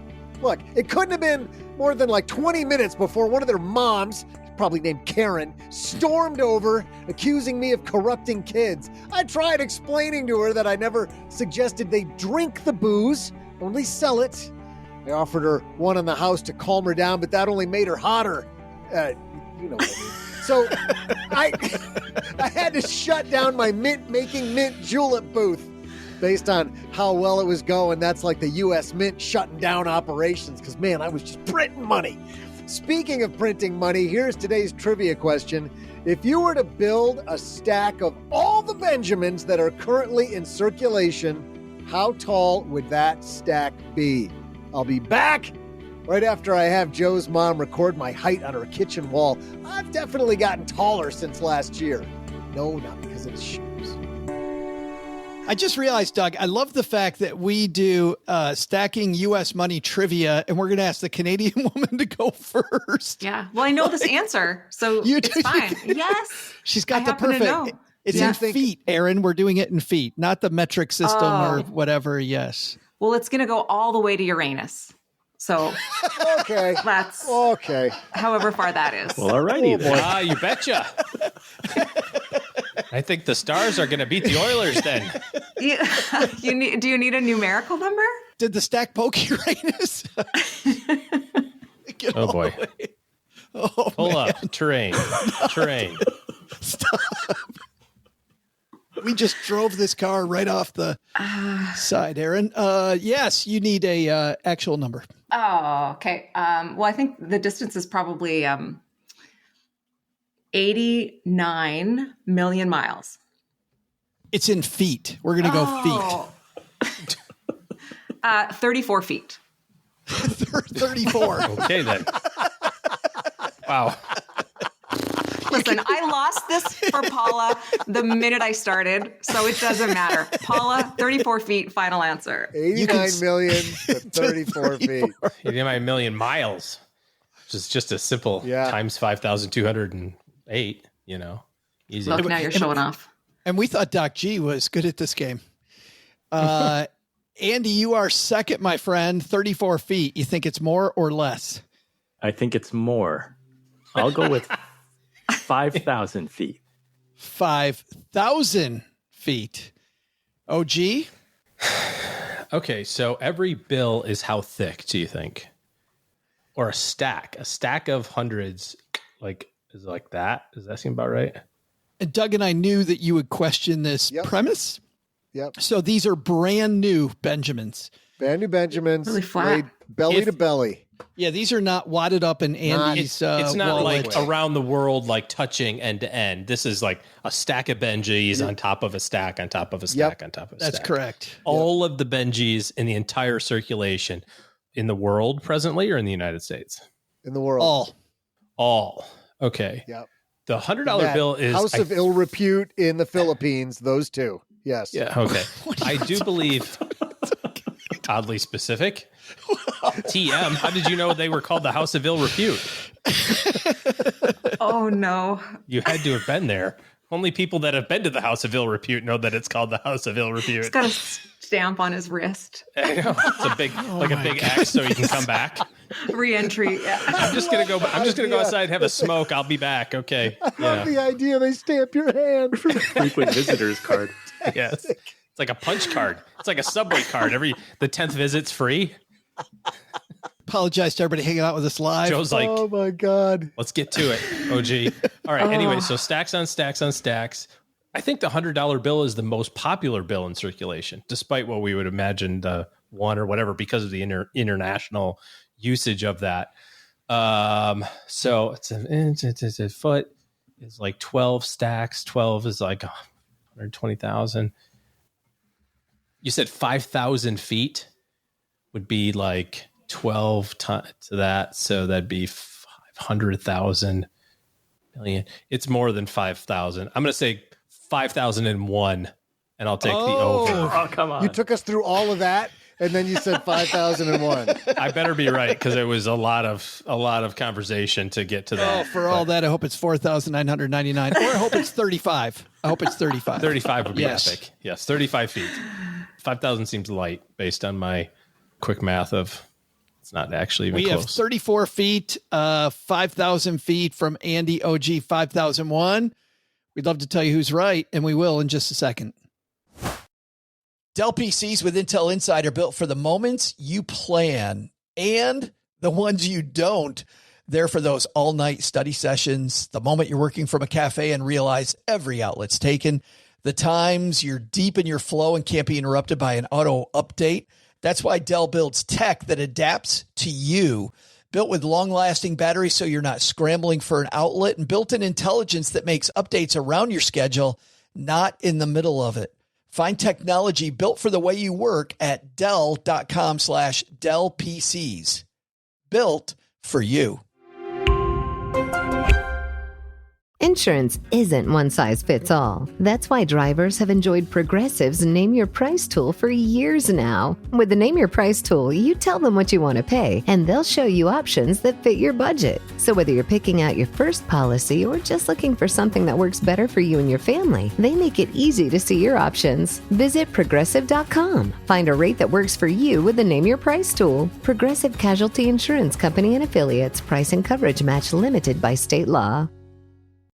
look, it couldn't have been more than like 20 minutes before one of their moms, probably named Karen, stormed over accusing me of corrupting kids. I tried explaining to her that I never suggested they drink the booze, only sell it. I offered her one in the house to calm her down, but that only made her hotter. You know what I mean. So I had to shut down my making mint julep booth based on how well it was going. That's like the U.S. Mint shutting down operations because, man, I was just printing money. Speaking of printing money, here's today's trivia question. If you were to build a stack of all the Benjamins that are currently in circulation, how tall would that stack be? I'll be back right after I have Joe's mom record my height on her kitchen wall. I've definitely gotten taller since last year. No, not because of the shoes. I just realized, Doug, I love the fact that we do stacking U.S. money trivia, and we're going to ask the Canadian woman to go first. Yeah. Well, I know this answer, so it's fine. Yes. She's got the perfect. It's in feet, Erin. We're doing it in feet, not the metric system or whatever. Yes. Well, it's going to go all the way to Uranus. So okay, that's okay. However far that is. Well, alrighty then. You betcha. I think the Stars are going to beat the Oilers then. Do you need a numerical number? Did the stack poke Uranus? Oh boy. Oh, pull up. Terrain. Stop. We just drove this car right off the side, Erin. Yes, you need a actual number. Oh, okay. Well, I think the distance is probably 89 million miles. It's in feet. We're going to go feet. 34 feet. 34. Okay, then. Wow. Listen, I lost this for Paula the minute I started, so it doesn't matter. Paula, 34 feet, final answer. 89 million to 34 feet. 89 million miles, which is just a simple times 5,208, easy. Look, now you're showing off. And we thought Doc G was good at this game. Andy, you are second, my friend, 34 feet. You think it's more or less? I think it's more. I'll go with 5,000 feet. 5,000 feet. OG? Okay, so every bill is how thick, do you think? Or a stack of hundreds, is like that? Does that seem about right? And Doug and I knew that you would question this premise. Yep. So these are brand new Benjamins. Brand new Benjamins. Really flat. Laid belly to belly. Yeah, these are not wadded up in Andy's It's not wallet. like around the world, like touching end to end. This is like a stack of Benjis on top of a stack on top of a stack on top of a stack. That's correct. All of the Benjis in the entire circulation in the world presently, or in the United States? In the world. All. Okay. Yep. The $100 bill is House of Ill Repute in the Philippines. Those two. Yes. Yeah. Okay. I do believe oddly specific. TM. How did you know they were called the House of Ill Repute? Oh no. You had to have been there. Only people that have been to the House of Ill Repute know that it's called the House of Ill Repute. He's got a stamp on his wrist. I know. It's a big, a big X, so he can come back. Re-entry. Yeah. I'm just gonna go outside and have a smoke. I'll be back. Okay. I love the idea they stamp your hand. Frequent visitors card. Yes. It's like a punch card. It's like a subway card. The 10th visit's free. Apologize to everybody hanging out with us live. Joe's like, oh my God. Let's get to it, OG. All right. Anyway, so stacks on stacks on stacks. I think the $100 bill is the most popular bill in circulation, despite what we would imagine the one or whatever, because of the international usage of that. So it's a foot is like 12 stacks. 12 is like 120,000. You said 5,000 feet would be like 12 to that. So that'd be 500,000 million. It's more than 5,000. I'm going to say 5,001 and I'll take the over. Oh, come on. You took us through all of that and then you said 5,001. I better be right because it was a lot of conversation to get to that. Oh, for all that, I hope it's 4,999 or I hope it's 35. I hope it's 35. 35 would be epic. Yes, 35 feet. 5,000 seems light based on my quick math of it's not actually even close. We have 34 feet, 5,000 feet from Andy OG 5,001. We'd love to tell you who's right, and we will in just a second. Dell PCs with Intel Inside are built for the moments you plan and the ones you don't. They're for those all-night study sessions, the moment you're working from a cafe and realize every outlet's taken, the times you're deep in your flow and can't be interrupted by an auto update. That's why Dell builds tech that adapts to you. Built with long-lasting batteries so you're not scrambling for an outlet, and built-in intelligence that makes updates around your schedule, not in the middle of it. Find technology built for the way you work at Dell.com/Dell PCs. Built for you. Insurance isn't one size fits all. That's why drivers have enjoyed Progressive's Name Your Price tool for years now. With the Name Your Price tool, you tell them what you want to pay, and they'll show you options that fit your budget. So whether you're picking out your first policy or just looking for something that works better for you and your family, they make it easy to see your options. Visit Progressive.com. Find a rate that works for you with the Name Your Price tool. Progressive Casualty Insurance Company and Affiliates. Price and coverage match limited by state law.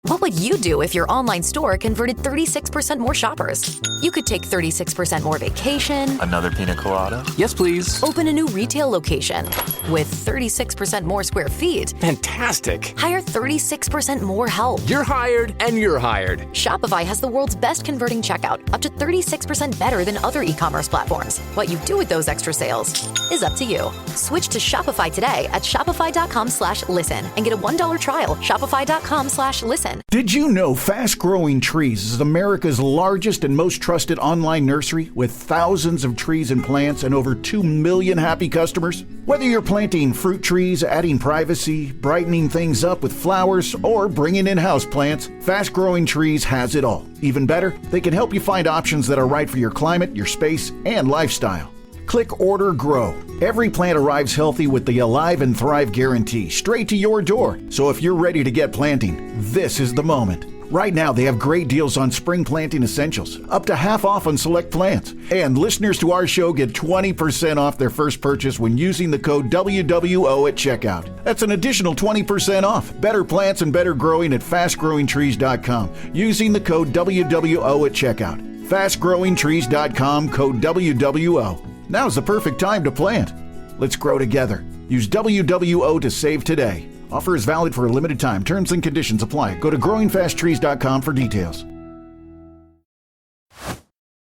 What would you do if your online store converted 36% more shoppers? You could take 36% more vacation. Another pina colada? Yes, please. Open a new retail location with 36% more square feet. Fantastic. Hire 36% more help. You're hired and you're hired. Shopify has the world's best converting checkout, up to 36% better than other e-commerce platforms. What you do with those extra sales is up to you. Switch to Shopify today at shopify.com/listen and get a $1 trial. Shopify.com/listen. Did you know Fast Growing Trees is America's largest and most trusted online nursery with thousands of trees and plants and over 2 million happy customers? Whether you're planting fruit trees, adding privacy, brightening things up with flowers, or bringing in houseplants, Fast Growing Trees has it all. Even better, they can help you find options that are right for your climate, your space, and lifestyle. Click Order Grow. Every plant arrives healthy with the Alive and Thrive guarantee straight to your door. So if you're ready to get planting, this is the moment. Right now, they have great deals on spring planting essentials, up to half off on select plants. And listeners to our show get 20% off their first purchase when using the code WWO at checkout. That's an additional 20% off. Better plants and better growing at fastgrowingtrees.com using the code WWO at checkout. Fastgrowingtrees.com, code WWO. Now's the perfect time to plant. Let's grow together. Use WWO to save today. Offer is valid for a limited time. Terms and conditions apply. Go to growingfasttrees.com for details.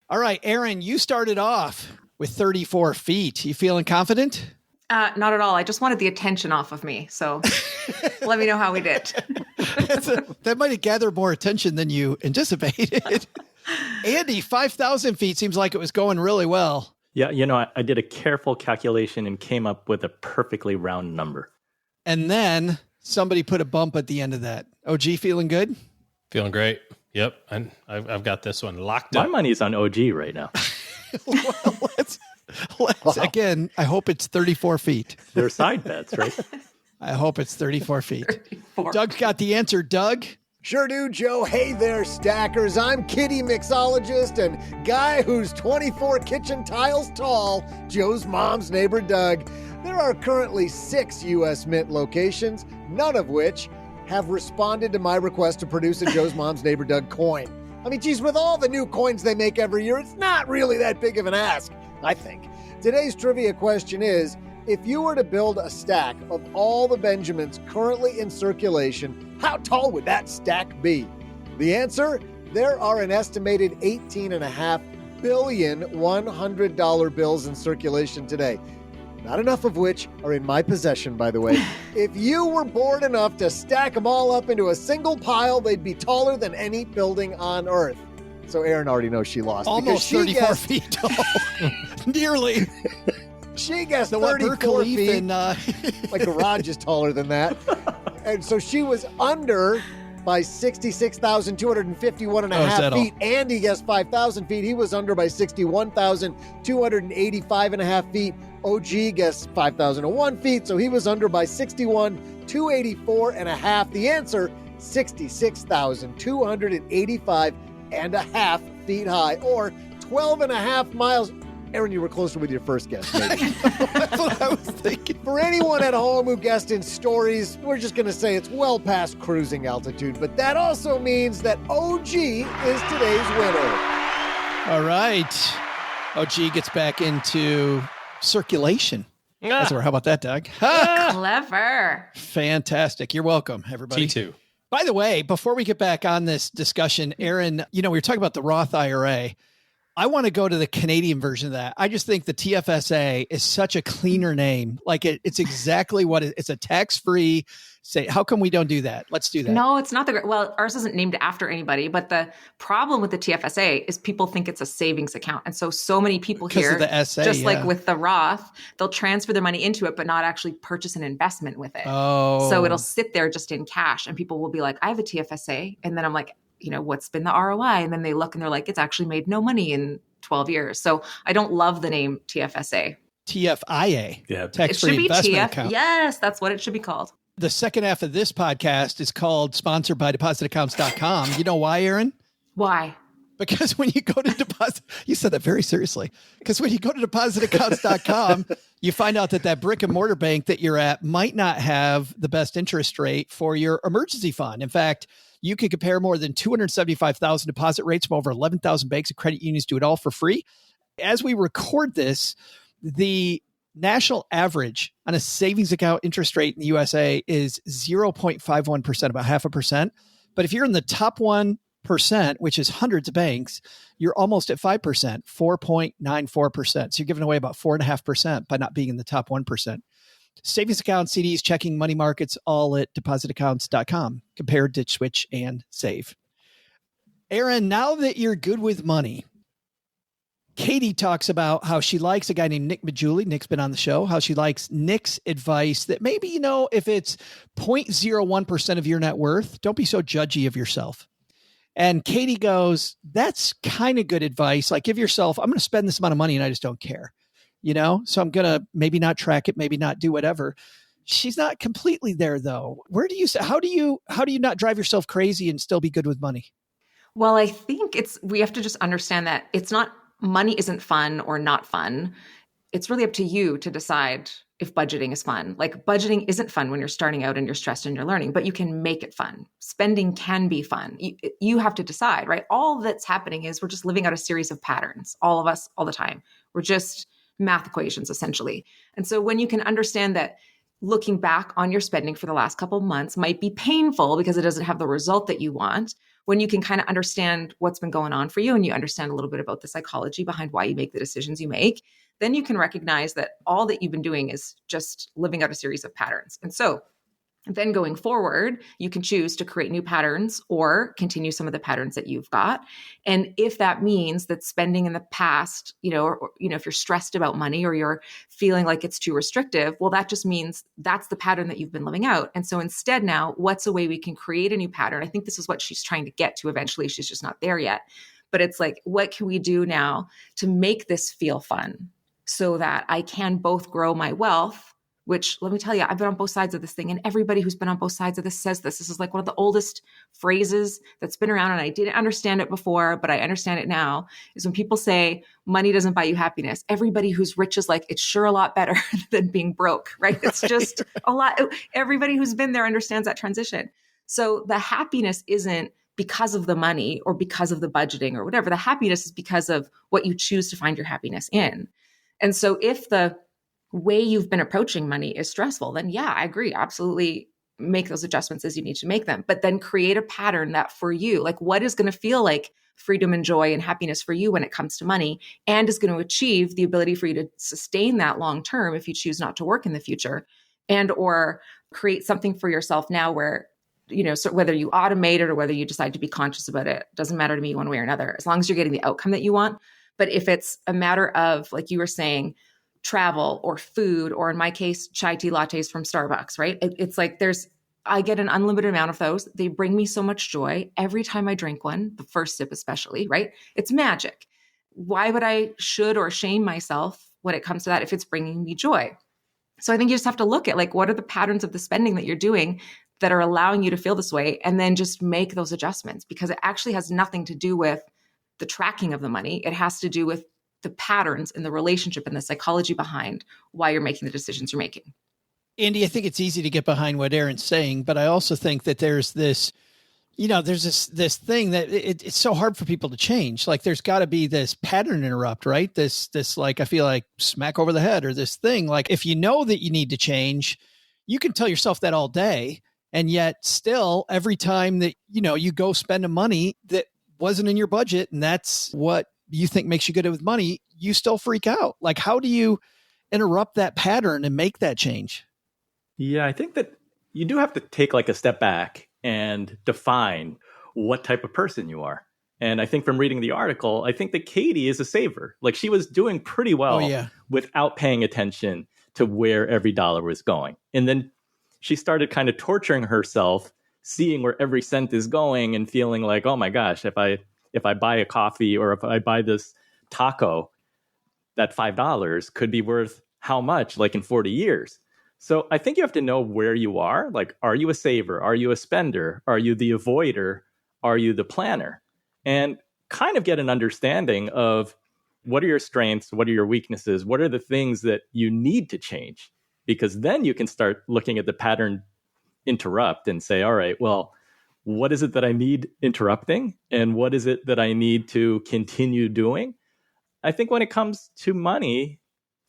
All right, Erin, you started off with 34 feet. You feeling confident? Not at all. I just wanted the attention off of me. So let me know how we did. That might have gathered more attention than you anticipated. Andy, 5,000 feet seems like it was going really well. Yeah, I did a careful calculation and came up with a perfectly round number. And then somebody put a bump at the end of that. OG feeling good? Feeling great. Yep. And I've got this one locked My up. money's on OG right now. Well, let's again, I hope it's 34 feet. They're side bets, right? I hope it's 34 feet. 34. Doug's got the answer. Doug? Sure do, Joe. Hey there, stackers. I'm kitty mixologist and guy who's 24 kitchen tiles tall, Joe's mom's neighbor, Doug. There are currently 6 U.S. Mint locations, none of which have responded to my request to produce a Joe's mom's neighbor, Doug coin. I mean, geez, with all the new coins they make every year, it's not really that big of an ask, I think. Today's trivia question is, if you were to build a stack of all the Benjamins currently in circulation, how tall would that stack be? The answer? There are an estimated 18.5 billion $100 bills in circulation today. Not enough of which are in my possession, by the way. If you were bored enough to stack them all up into a single pile, they'd be taller than any building on Earth. So Erin already knows she lost. Almost 34 feet tall. Nearly. She guessed The 34 feet. in, My garage is taller than that. And so she was under by 66,251 and a half feet. Andy guessed 5,000 feet. He was under by 61,285 and a half feet. OG guessed 5,001 feet. So he was under by 61,284 and a half. The answer, 66,285 and a half feet high, or 12 and a half miles. Erin, you were closer with your first guess, maybe. That's what I was thinking. For anyone at home who guessed in stories, we're just going to say it's well past cruising altitude, but that also means that OG is today's winner. All right. OG gets back into circulation. How about that, Doug? Clever. Fantastic. You're welcome, everybody. T2. By the way, before we get back on this discussion, Erin, we were talking about the Roth IRA. I want to go to the Canadian version of that. I just think the TFSA is such a cleaner name. Like it's exactly what it's a tax-free. Say, how come we don't do that? Let's do that. No, it's not well, ours isn't named after anybody, but the problem with the TFSA is people think it's a savings account. And so many people Because here, of the SA, just like with the Roth, they'll transfer their money into it, but not actually purchase an investment with it. Oh. So it'll sit there just in cash and people will be like, I have a TFSA. And then I'm like, what's been the ROI? And then they look and they're like, it's actually made no money in 12 years. So I don't love the name TFSA. TFIA. Yeah. It should Tax-free be investment TF. account. Yes, that's what it should be called. The second half of this podcast is called Sponsored by DepositAccounts.com. You know why, Erin? Why? Because when you go to deposit, you said that very seriously. Because when you go to depositaccounts.com, you find out that brick and mortar bank that you're at might not have the best interest rate for your emergency fund. In fact, you can compare more than 275,000 deposit rates from over 11,000 banks and credit unions. Do it all for free. As we record this, the national average on a savings account interest rate in the USA is 0.51%, about 0.5%. But if you're in the top 1%, which is hundreds of banks, you're almost at 5%, 4.94%. So you're giving away about 4.5% by not being in the top 1%. Savings accounts, CDs, checking, money markets, all at depositaccounts.com. Compare, ditch, switch, and save. Erin, now that you're good with money, Katie talks about how she likes a guy named Nick Majuli. Nick's been on the show. How she likes Nick's advice that maybe, if it's 0.01% of your net worth, don't be so judgy of yourself. And Katie goes, that's kind of good advice. Like, give yourself, I'm going to spend this amount of money and I just don't care. So I'm going to maybe not track it, maybe not do whatever. she's not completely there though. How do you not drive yourself crazy and still be good with money? Well, I think we have to just understand that it's not, money isn't fun or not fun. It's really up to you to decide if budgeting is fun. Like budgeting isn't fun when you're starting out and you're stressed and you're learning, but you can make it fun. Spending can be fun. You have to decide, right? All that's happening is we're just living out a series of patterns, all of us, all the time. We're just math equations, essentially. And so when you can understand that looking back on your spending for the last couple of months might be painful because it doesn't have the result that you want, when you can kind of understand what's been going on for you and you understand a little bit about the psychology behind why you make the decisions you make, then you can recognize that all that you've been doing is just living out a series of patterns. And so then going forward, you can choose to create new patterns or continue some of the patterns that you've got. And if that means that spending in the past, or if you're stressed about money or you're feeling like it's too restrictive, well, that just means that's the pattern that you've been living out. And so instead now, what's a way we can create a new pattern? I think this is what she's trying to get to eventually. She's just not there yet. But it's like, what can we do now to make this feel fun so that I can both grow my wealth, which let me tell you, I've been on both sides of this thing. And everybody who's been on both sides of this says this. This is like one of the oldest phrases that's been around. And I didn't understand it before, but I understand it now, is when people say money doesn't buy you happiness. Everybody who's rich is like, it's sure a lot better than being broke, right? It's just a lot. Everybody who's been there understands that transition. So the happiness isn't because of the money or because of the budgeting or whatever. The happiness is because of what you choose to find your happiness in. And so if the way you've been approaching money is stressful, then yeah, I agree. Absolutely make those adjustments as you need to make them, but then create a pattern that for you, like what is going to feel like freedom and joy and happiness for you when it comes to money and is going to achieve the ability for you to sustain that long term if you choose not to work in the future, and or create something for yourself now where, so whether you automate it or whether you decide to be conscious about it, doesn't matter to me one way or another, as long as you're getting the outcome that you want. But if it's a matter of, like you were saying, travel or food, or in my case, chai tea lattes from Starbucks, right? It's like I get an unlimited amount of those. They bring me so much joy every time I drink one, the first sip especially, right? It's magic. Why would I should or shame myself when it comes to that if it's bringing me joy? So I think you just have to look at like, what are the patterns of the spending that you're doing that are allowing you to feel this way, and then just make those adjustments, because it actually has nothing to do with the tracking of the money. It has to do with the patterns and the relationship and the psychology behind why you're making the decisions you're making. Andy, I think it's easy to get behind what Erin's saying, but I also think that there's this, there's this thing that it's so hard for people to change. Like there's got to be this pattern interrupt, right? This like, I feel like smack over the head, or this thing. Like if you know that you need to change, you can tell yourself that all day. And yet still every time that, you go spend a money that wasn't in your budget, and that's what you think makes you good with money, you still freak out. Like, how do you interrupt that pattern and make that change? Yeah, I think that you do have to take like a step back and define what type of person you are. And I think from reading the article, I think that Katie is a saver. Like she was doing pretty well without paying attention to where every dollar was going. And then she started kind of torturing herself, seeing where every cent is going and feeling like, oh my gosh, if I buy a coffee or if I buy this taco, that $5 could be worth how much, like in 40 years. So I think you have to know where you are. Like, are you a saver? Are you a spender? Are you the avoider? Are you the planner? And kind of get an understanding of what are your strengths? What are your weaknesses? What are the things that you need to change? Because then you can start looking at the pattern interrupt and say, all right, well, what is it that I need interrupting? And what is it that I need to continue doing? I think when it comes to money,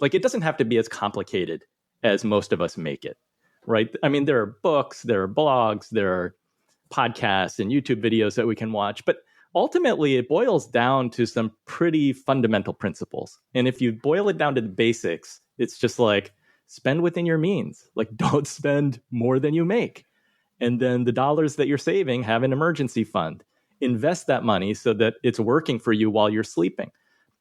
like it doesn't have to be as complicated as most of us make it, right? I mean, there are books, there are blogs, there are podcasts and YouTube videos that we can watch, but ultimately it boils down to some pretty fundamental principles. And if you boil it down to the basics, it's just like spend within your means, like don't spend more than you make. And then the dollars that you're saving, have an emergency fund. Invest that money so that it's working for you while you're sleeping.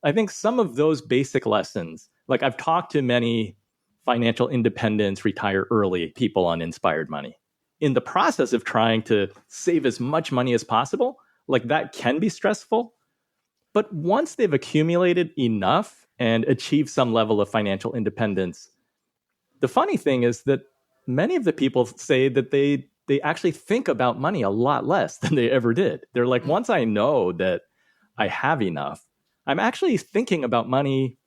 I think some of those basic lessons, like I've talked to many financial independence, retire early people on Inspired Money. In the process of trying to save as much money as possible, like that can be stressful. But once they've accumulated enough and achieved some level of financial independence, the funny thing is that many of the people say that they actually think about money a lot less than they ever did. They're like, once I know that I have enough, I'm actually thinking about money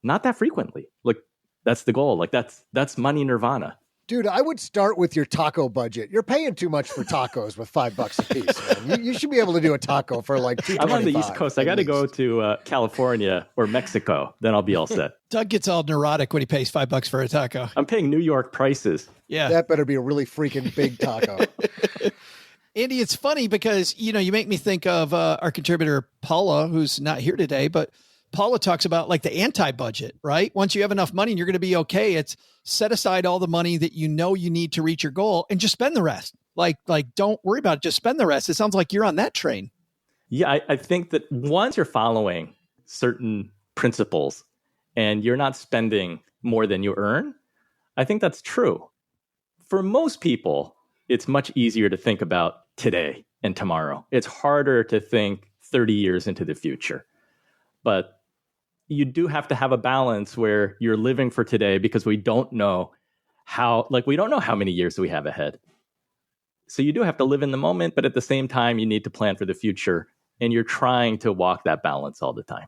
not that frequently. Like, that's the goal. Like, that's money nirvana. Dude, I would start with your taco budget. You're paying too much for tacos with $5 a piece, man. You should be able to do a taco for like $2.25. I'm on the East Coast. I got to go to California or Mexico. Then I'll be all set. Doug gets all neurotic when he pays $5 for a taco. I'm paying New York prices. Yeah. That better be a really freaking big taco. Andy, it's funny because, you make me think of our contributor, Paula, who's not here today, but Paula talks about like the anti-budget, right? Once you have enough money and you're going to be okay, it's set aside all the money that you need to reach your goal and just spend the rest. Like don't worry about it. Just spend the rest. It sounds like you're on that train. Yeah, I think that once you're following certain principles and you're not spending more than you earn, I think that's true. For most people, it's much easier to think about today and tomorrow. It's harder to think 30 years into the future. But you do have to have a balance where you're living for today because we don't know how many years we have ahead. So you do have to live in the moment, but at the same time, you need to plan for the future. And you're trying to walk that balance all the time.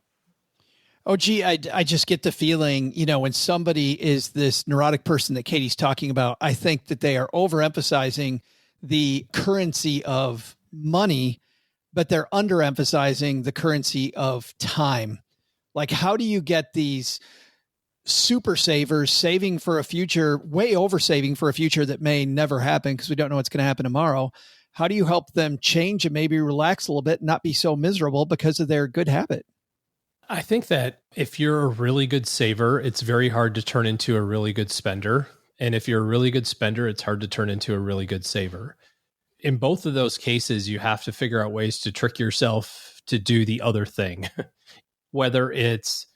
Oh, gee, I just get the feeling, when somebody is this neurotic person that Katie's talking about, I think that they are overemphasizing the currency of money, but they're underemphasizing the currency of time. Like, how do you get these super savers saving for a future, way over saving for a future that may never happen because we don't know what's going to happen tomorrow? How do you help them change and maybe relax a little bit and not be so miserable because of their good habit? I think that if you're a really good saver, it's very hard to turn into a really good spender. And if you're a really good spender, it's hard to turn into a really good saver. In both of those cases, you have to figure out ways to trick yourself to do the other thing. Whether it's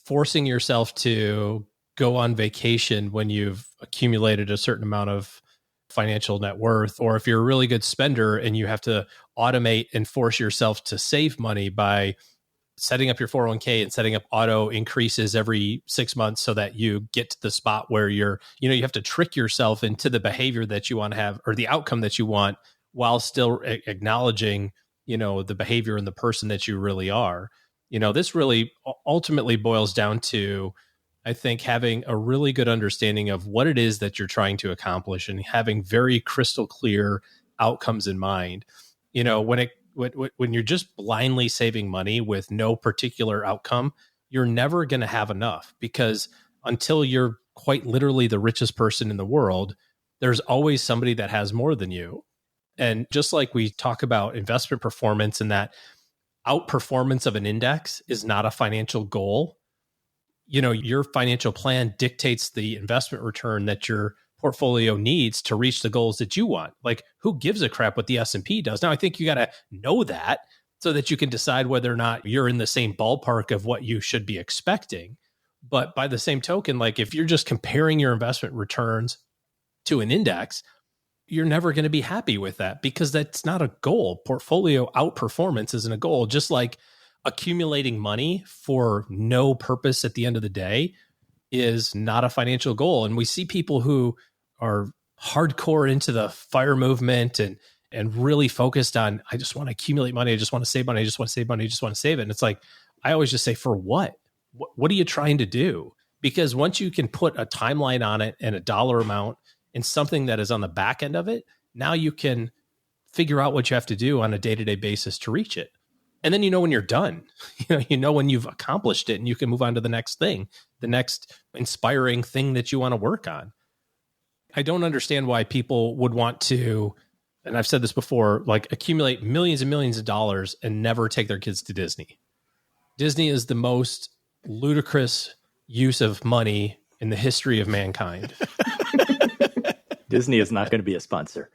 forcing yourself to go on vacation when you've accumulated a certain amount of financial net worth, or if you're a really good spender and you have to automate and force yourself to save money by setting up your 401k and setting up auto increases every 6 months so that you get to the spot where you have to trick yourself into the behavior that you want to have or the outcome that you want while still acknowledging, the behavior and the person that you really are. This really ultimately boils down to, I think, having a really good understanding of what it is that you're trying to accomplish and having very crystal clear outcomes in mind. When you're just blindly saving money with no particular outcome, you're never going to have enough, because until you're quite literally the richest person in the world, there's always somebody that has more than you. And just like we talk about investment performance and that outperformance of an index is not a financial goal. Your financial plan dictates the investment return that your portfolio needs to reach the goals that you want. Like, who gives a crap what the S&P does? Now, I think you got to know that so that you can decide whether or not you're in the same ballpark of what you should be expecting. But by the same token, like, if you're just comparing your investment returns to an index, you're never going to be happy with that, because that's not a goal. Portfolio outperformance isn't a goal. Just like accumulating money for no purpose at the end of the day is not a financial goal. And we see people who are hardcore into the FIRE movement and really focused on, I just want to accumulate money. I just want to save money. I just want to save money. I just want to save it. And it's like, I always just say, for what? What are you trying to do? Because once you can put a timeline on it and a dollar amount and something that is on the back end of it, now you can figure out what you have to do on a day-to-day basis to reach it. And then when you're done, when you've accomplished it, and you can move on to the next thing, the next inspiring thing that you want to work on. I don't understand why people would want to, and I've said this before, like accumulate millions and millions of dollars and never take their kids to Disney. Disney is the most ludicrous use of money in the history of mankind. Disney is not going to be a sponsor.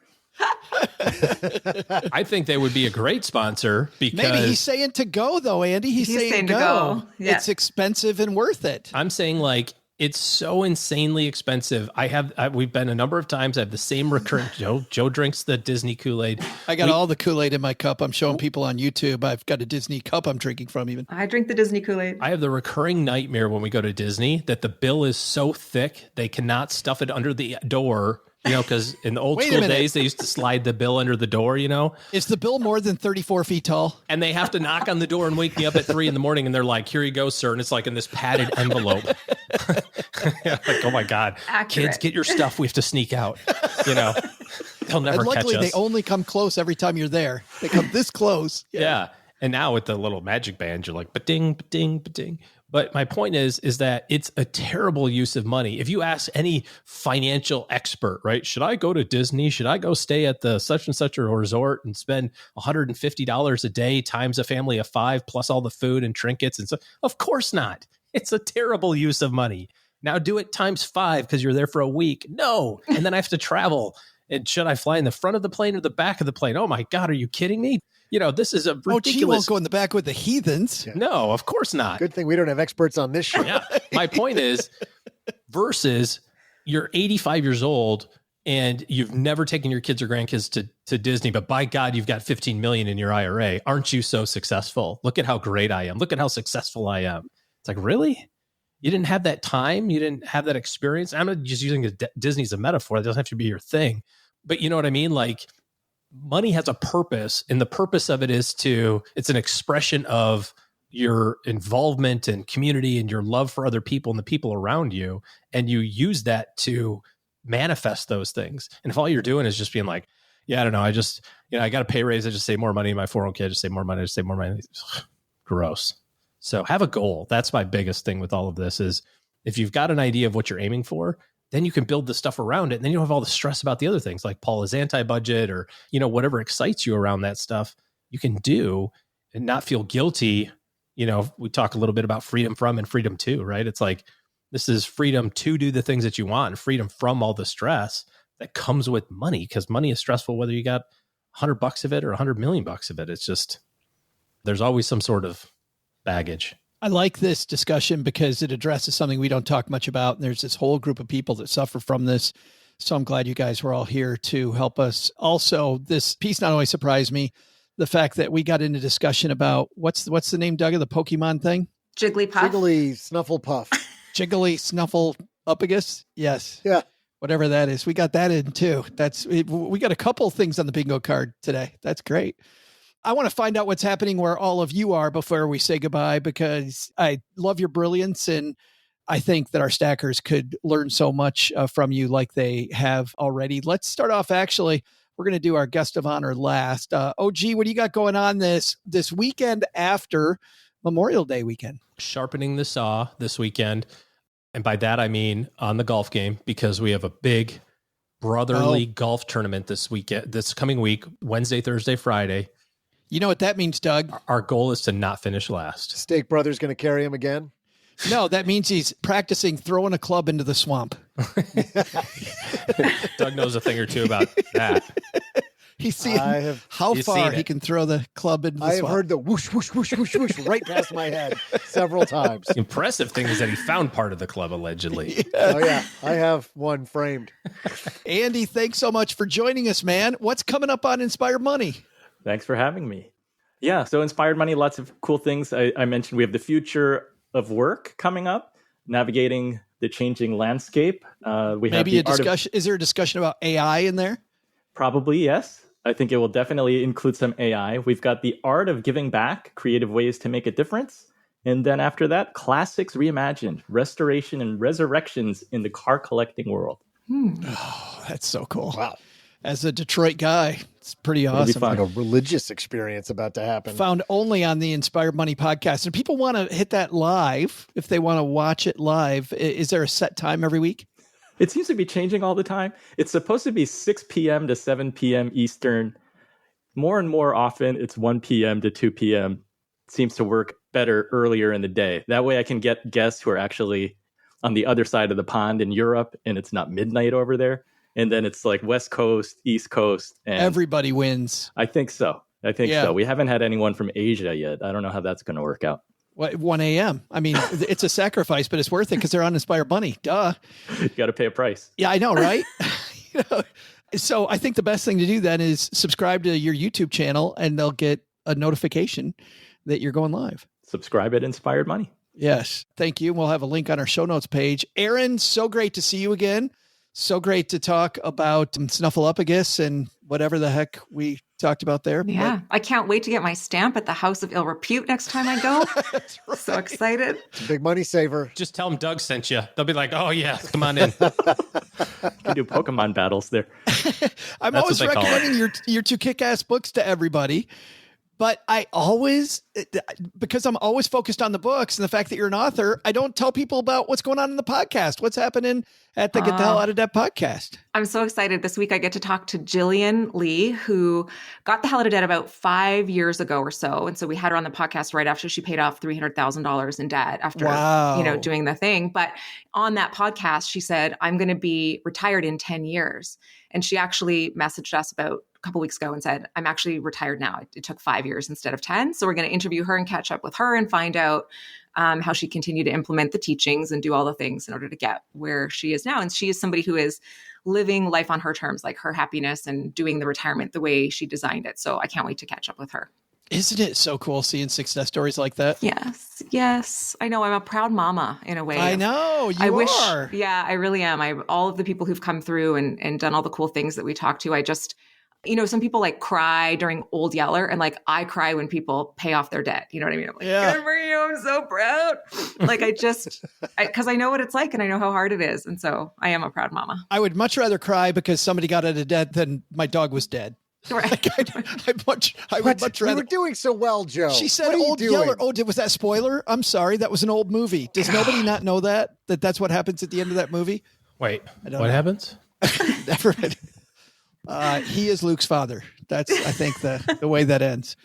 I think they would be a great sponsor, because maybe he's saying to go, though, Andy. He's saying to go. Yeah. It's expensive and worth it. I'm saying, like, it's so insanely expensive. We've been a number of times. I have the same recurrent. Joe drinks the Disney Kool-Aid. I got all the Kool-Aid in my cup. I'm showing people on YouTube. I've got a Disney cup I'm drinking from even. I drink the Disney Kool-Aid. I have the recurring nightmare when we go to Disney that the bill is so thick they cannot stuff it under the door Because in the old Wait a school minute. days, they used to slide the bill under the door, Is the bill more than 34 feet tall? and they have to knock on the door and wake me up at 3 a.m. and they're like, here you go, sir. And it's like in this padded envelope. Like, oh my God, Accurate. kids, get your stuff. We have to sneak out. They'll never And luckily, catch us. they only come close every time you're there. They come this close. Yeah. And now with the little magic band, you're like, ba-ding, ba-ding, ba-ding. But my point is that it's a terrible use of money. If you ask any financial expert, right, should I go to Disney? Should I go stay at the such and such a resort and spend $150 a day times a family of 5 plus all the food and trinkets and stuff? Of course not. It's a terrible use of money. Now do it times 5 because you're there for a week. No. And then I have to travel. And should I fly in the front of the plane or the back of the plane? Oh my God, are you kidding me? This is a ridiculous. Oh, gee, won't go in the back with the heathens. No, of course not. Good thing we don't have experts on this show. Yeah. My point is, versus you're 85 years old and you've never taken your kids or grandkids to Disney, but by God, you've got 15 million in your IRA. Aren't you so successful? Look at how great I am. Look at how successful I am. It's like, really? You didn't have that time? You didn't have that experience? I'm not just using Disney as a metaphor. It doesn't have to be your thing. But you know what I mean? Like, money has a purpose, and the purpose of it is it's an expression of your involvement and community and your love for other people and the people around you. And you use that to manifest those things. And if all you're doing is just being like, yeah, I don't know, I just, I got a pay raise, I just save more money in my 401k, I just save more money, I just save more money. Gross. So have a goal. That's my biggest thing with all of this is if you've got an idea of what you're aiming for, then you can build the stuff around it. And then you don't have all the stress about the other things like Paula's anti-budget or, whatever excites you around that stuff you can do and not feel guilty. We talk a little bit about freedom from and freedom to, right? It's like, this is freedom to do the things that you want and freedom from all the stress that comes with money, because money is stressful, whether you got $100 of it or $100 million of it. It's just, there's always some sort of baggage. I like this discussion because it addresses something we don't talk much about. And there's this whole group of people that suffer from this. So I'm glad you guys were all here to help us. Also, this piece not only surprised me, the fact that we got into discussion about what's the name, Doug, of the Pokemon thing? Jigglypuff. Jiggly Snufflepuff. Jiggly Snuffle Upagus? Yes. Yeah. Whatever that is. We got that in too. We got a couple things on the bingo card today. That's great. I want to find out what's happening where all of you are before we say goodbye, because I love your brilliance. And I think that our stackers could learn so much from you like they have already. Let's start off. Actually, we're going to do our guest of honor last. OG, what do you got going on this weekend after Memorial Day weekend? Sharpening the saw this weekend. And by that, I mean on the golf game, because we have a big brotherly golf tournament this coming week, Wednesday, Thursday, Friday. You know what that means, Doug? Our goal is to not finish last. Steak Brother's going to carry him again? No, that means he's practicing throwing a club into the swamp. Doug knows a thing or two about that. He's seeing how far he can throw the club into the swamp. I have heard the whoosh, whoosh, whoosh, whoosh, whoosh right past my head several times. The impressive thing is that he found part of the club, allegedly. Yeah. Oh, yeah. I have one framed. Andy, thanks so much for joining us, man. What's coming up on Inspired Money? Thanks for having me. Yeah, so Inspired Money, lots of cool things. I mentioned we have the future of work coming up, navigating the changing landscape. We have a discussion. Is there a discussion about AI in there? Probably, yes. I think it will definitely include some AI. We've got the art of giving back, creative ways to make a difference. And then after that, classics reimagined, restoration and resurrections in the car collecting world. Oh, that's so cool. Wow. As a Detroit guy, it's pretty awesome. Like a religious experience about to happen. Found only on the Inspired Money podcast. And people want to hit that live if they want to watch it live. Is there a set time every week? It seems to be changing all the time. It's supposed to be 6 p.m. to 7 p.m. Eastern. More and more often, it's 1 p.m. to 2 p.m. It seems to work better earlier in the day. That way I can get guests who are actually on the other side of the pond in Europe, and it's not midnight over there. And then it's like West Coast, East Coast. And everybody wins. I think so. So. We haven't had anyone from Asia yet. I don't know how that's going to work out. 1 a.m. I mean, it's a sacrifice, but it's worth it because they're on Inspired Money. Duh. You got to pay a price. Yeah, I know, right? So I think the best thing to do then is subscribe to your YouTube channel, and they'll get a notification that you're going live. Subscribe at Inspired Money. Yes. Thank you. We'll have a link on our show notes page. Erin, so great to see you again. So great to talk about Snuffleupagus and whatever the heck we talked about there. Yeah. I can't wait to get my stamp at the House of Ill Repute next time I go. Right. So excited. It's a big money saver. Just tell them Doug sent you. They'll be like, oh, yeah, come on in. You can do Pokemon battles there. I'm always recommending your two kick-ass books to everybody. But I always, because I'm always focused on the books and the fact that you're an author, I don't tell people about what's going on in the podcast. What's happening at the Get the Hell Out of Debt podcast? I'm so excited. This week I get to talk to Jillian Lee, who got the hell out of debt about 5 years ago or so. And so we had her on the podcast right after she paid off $300,000 in debt after, doing the thing. But on that podcast, she said, I'm going to be retired in 10 years. And she actually messaged us about a couple weeks ago and said, I'm actually retired now. It took 5 years instead of 10. So we're going to interview her and catch up with her and find out how she continued to implement the teachings and do all the things in order to get where she is now. And she is somebody who is living life on her terms, like her happiness and doing the retirement the way she designed it. So I can't wait to catch up with her. Isn't it so cool seeing success stories like that? Yes. Yes. I know. I'm a proud mama in a way. I know. You are. Yeah, I really am. All of the people who've come through and done all the cool things that we talked to, I just, some people like cry during Old Yeller, and like I cry when people pay off their debt. You know what I mean? I'm like, good for you. I'm so proud. Like because I know what it's like and I know how hard it is. And so I am a proud mama. I would much rather cry because somebody got out of debt than my dog was dead. Right. I would much rather. We were doing so well, Joe. She said Old Yeller. Oh, was that spoiler? I'm sorry. That was an old movie. Does nobody not know that's what happens at the end of that movie? Wait, what happens? Never. He is Luke's father. That's, I think, the way that ends.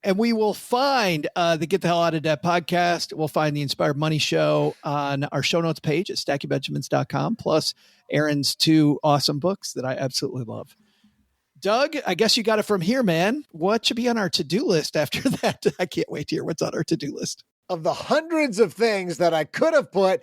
And we will find the Get the Hell Out of Debt podcast. We'll find the Inspired Money Show on our show notes page at stackingbenjamins.com, plus Erin's two awesome books that I absolutely love. Doug, I guess you got it from here, man. What should be on our to-do list after that? I can't wait to hear what's on our to-do list. Of the hundreds of things that I could have put,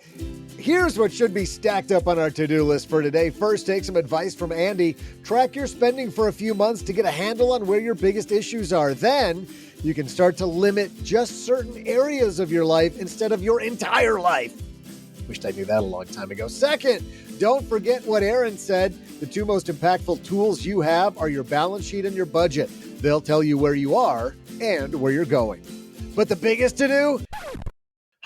here's what should be stacked up on our to-do list for today. First, take some advice from Andy. Track your spending for a few months to get a handle on where your biggest issues are. Then you can start to limit just certain areas of your life instead of your entire life. Wished I knew that a long time ago. Second, don't forget what Erin said. The two most impactful tools you have are your balance sheet and your budget. They'll tell you where you are and where you're going. But the biggest to do,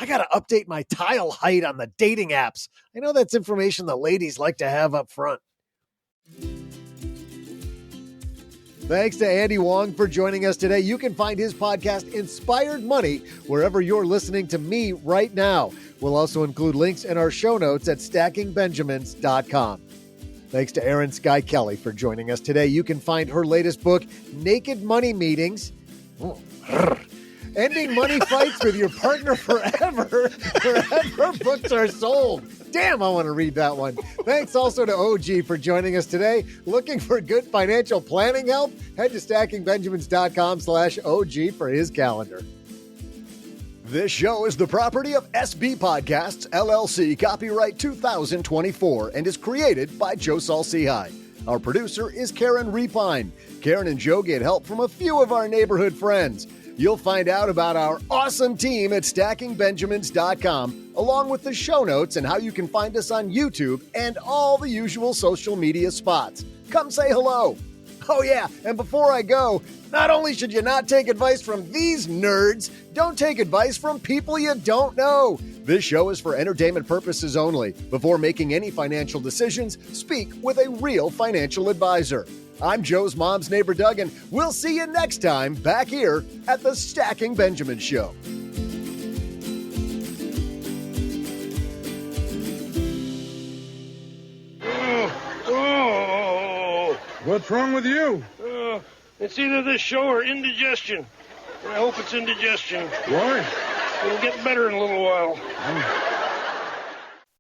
I got to update my tile height on the dating apps. I know that's information the ladies like to have up front. Thanks to Andy Wang for joining us today. You can find his podcast, Inspired Money, wherever you're listening to me right now. We'll also include links in our show notes at stackingbenjamins.com. Thanks to Erin Skye Kelly for joining us today. You can find her latest book, Naked Money Meetings. Ending money fights with your partner forever, wherever books are sold. Damn, I want to read that one. Thanks also to OG for joining us today. Looking for good financial planning help? Head to stackingbenjamins.com/OG for his calendar. This show is the property of SB Podcasts, LLC, copyright 2024, and is created by Joe Saul-Sehy. Our producer is Karen Repine. Karen and Joe get help from a few of our neighborhood friends. You'll find out about our awesome team at stackingbenjamins.com, along with the show notes and how you can find us on YouTube and all the usual social media spots. Come say hello. Oh yeah, and before I go, not only should you not take advice from these nerds, don't take advice from people you don't know. This show is for entertainment purposes only. Before making any financial decisions, speak with a real financial advisor. I'm Joe's mom's neighbor, Doug, and we'll see you next time back here at the Stacking Benjamin Show. What's wrong with you? It's either this show or indigestion. I hope it's indigestion. Why? It'll get better in a little while.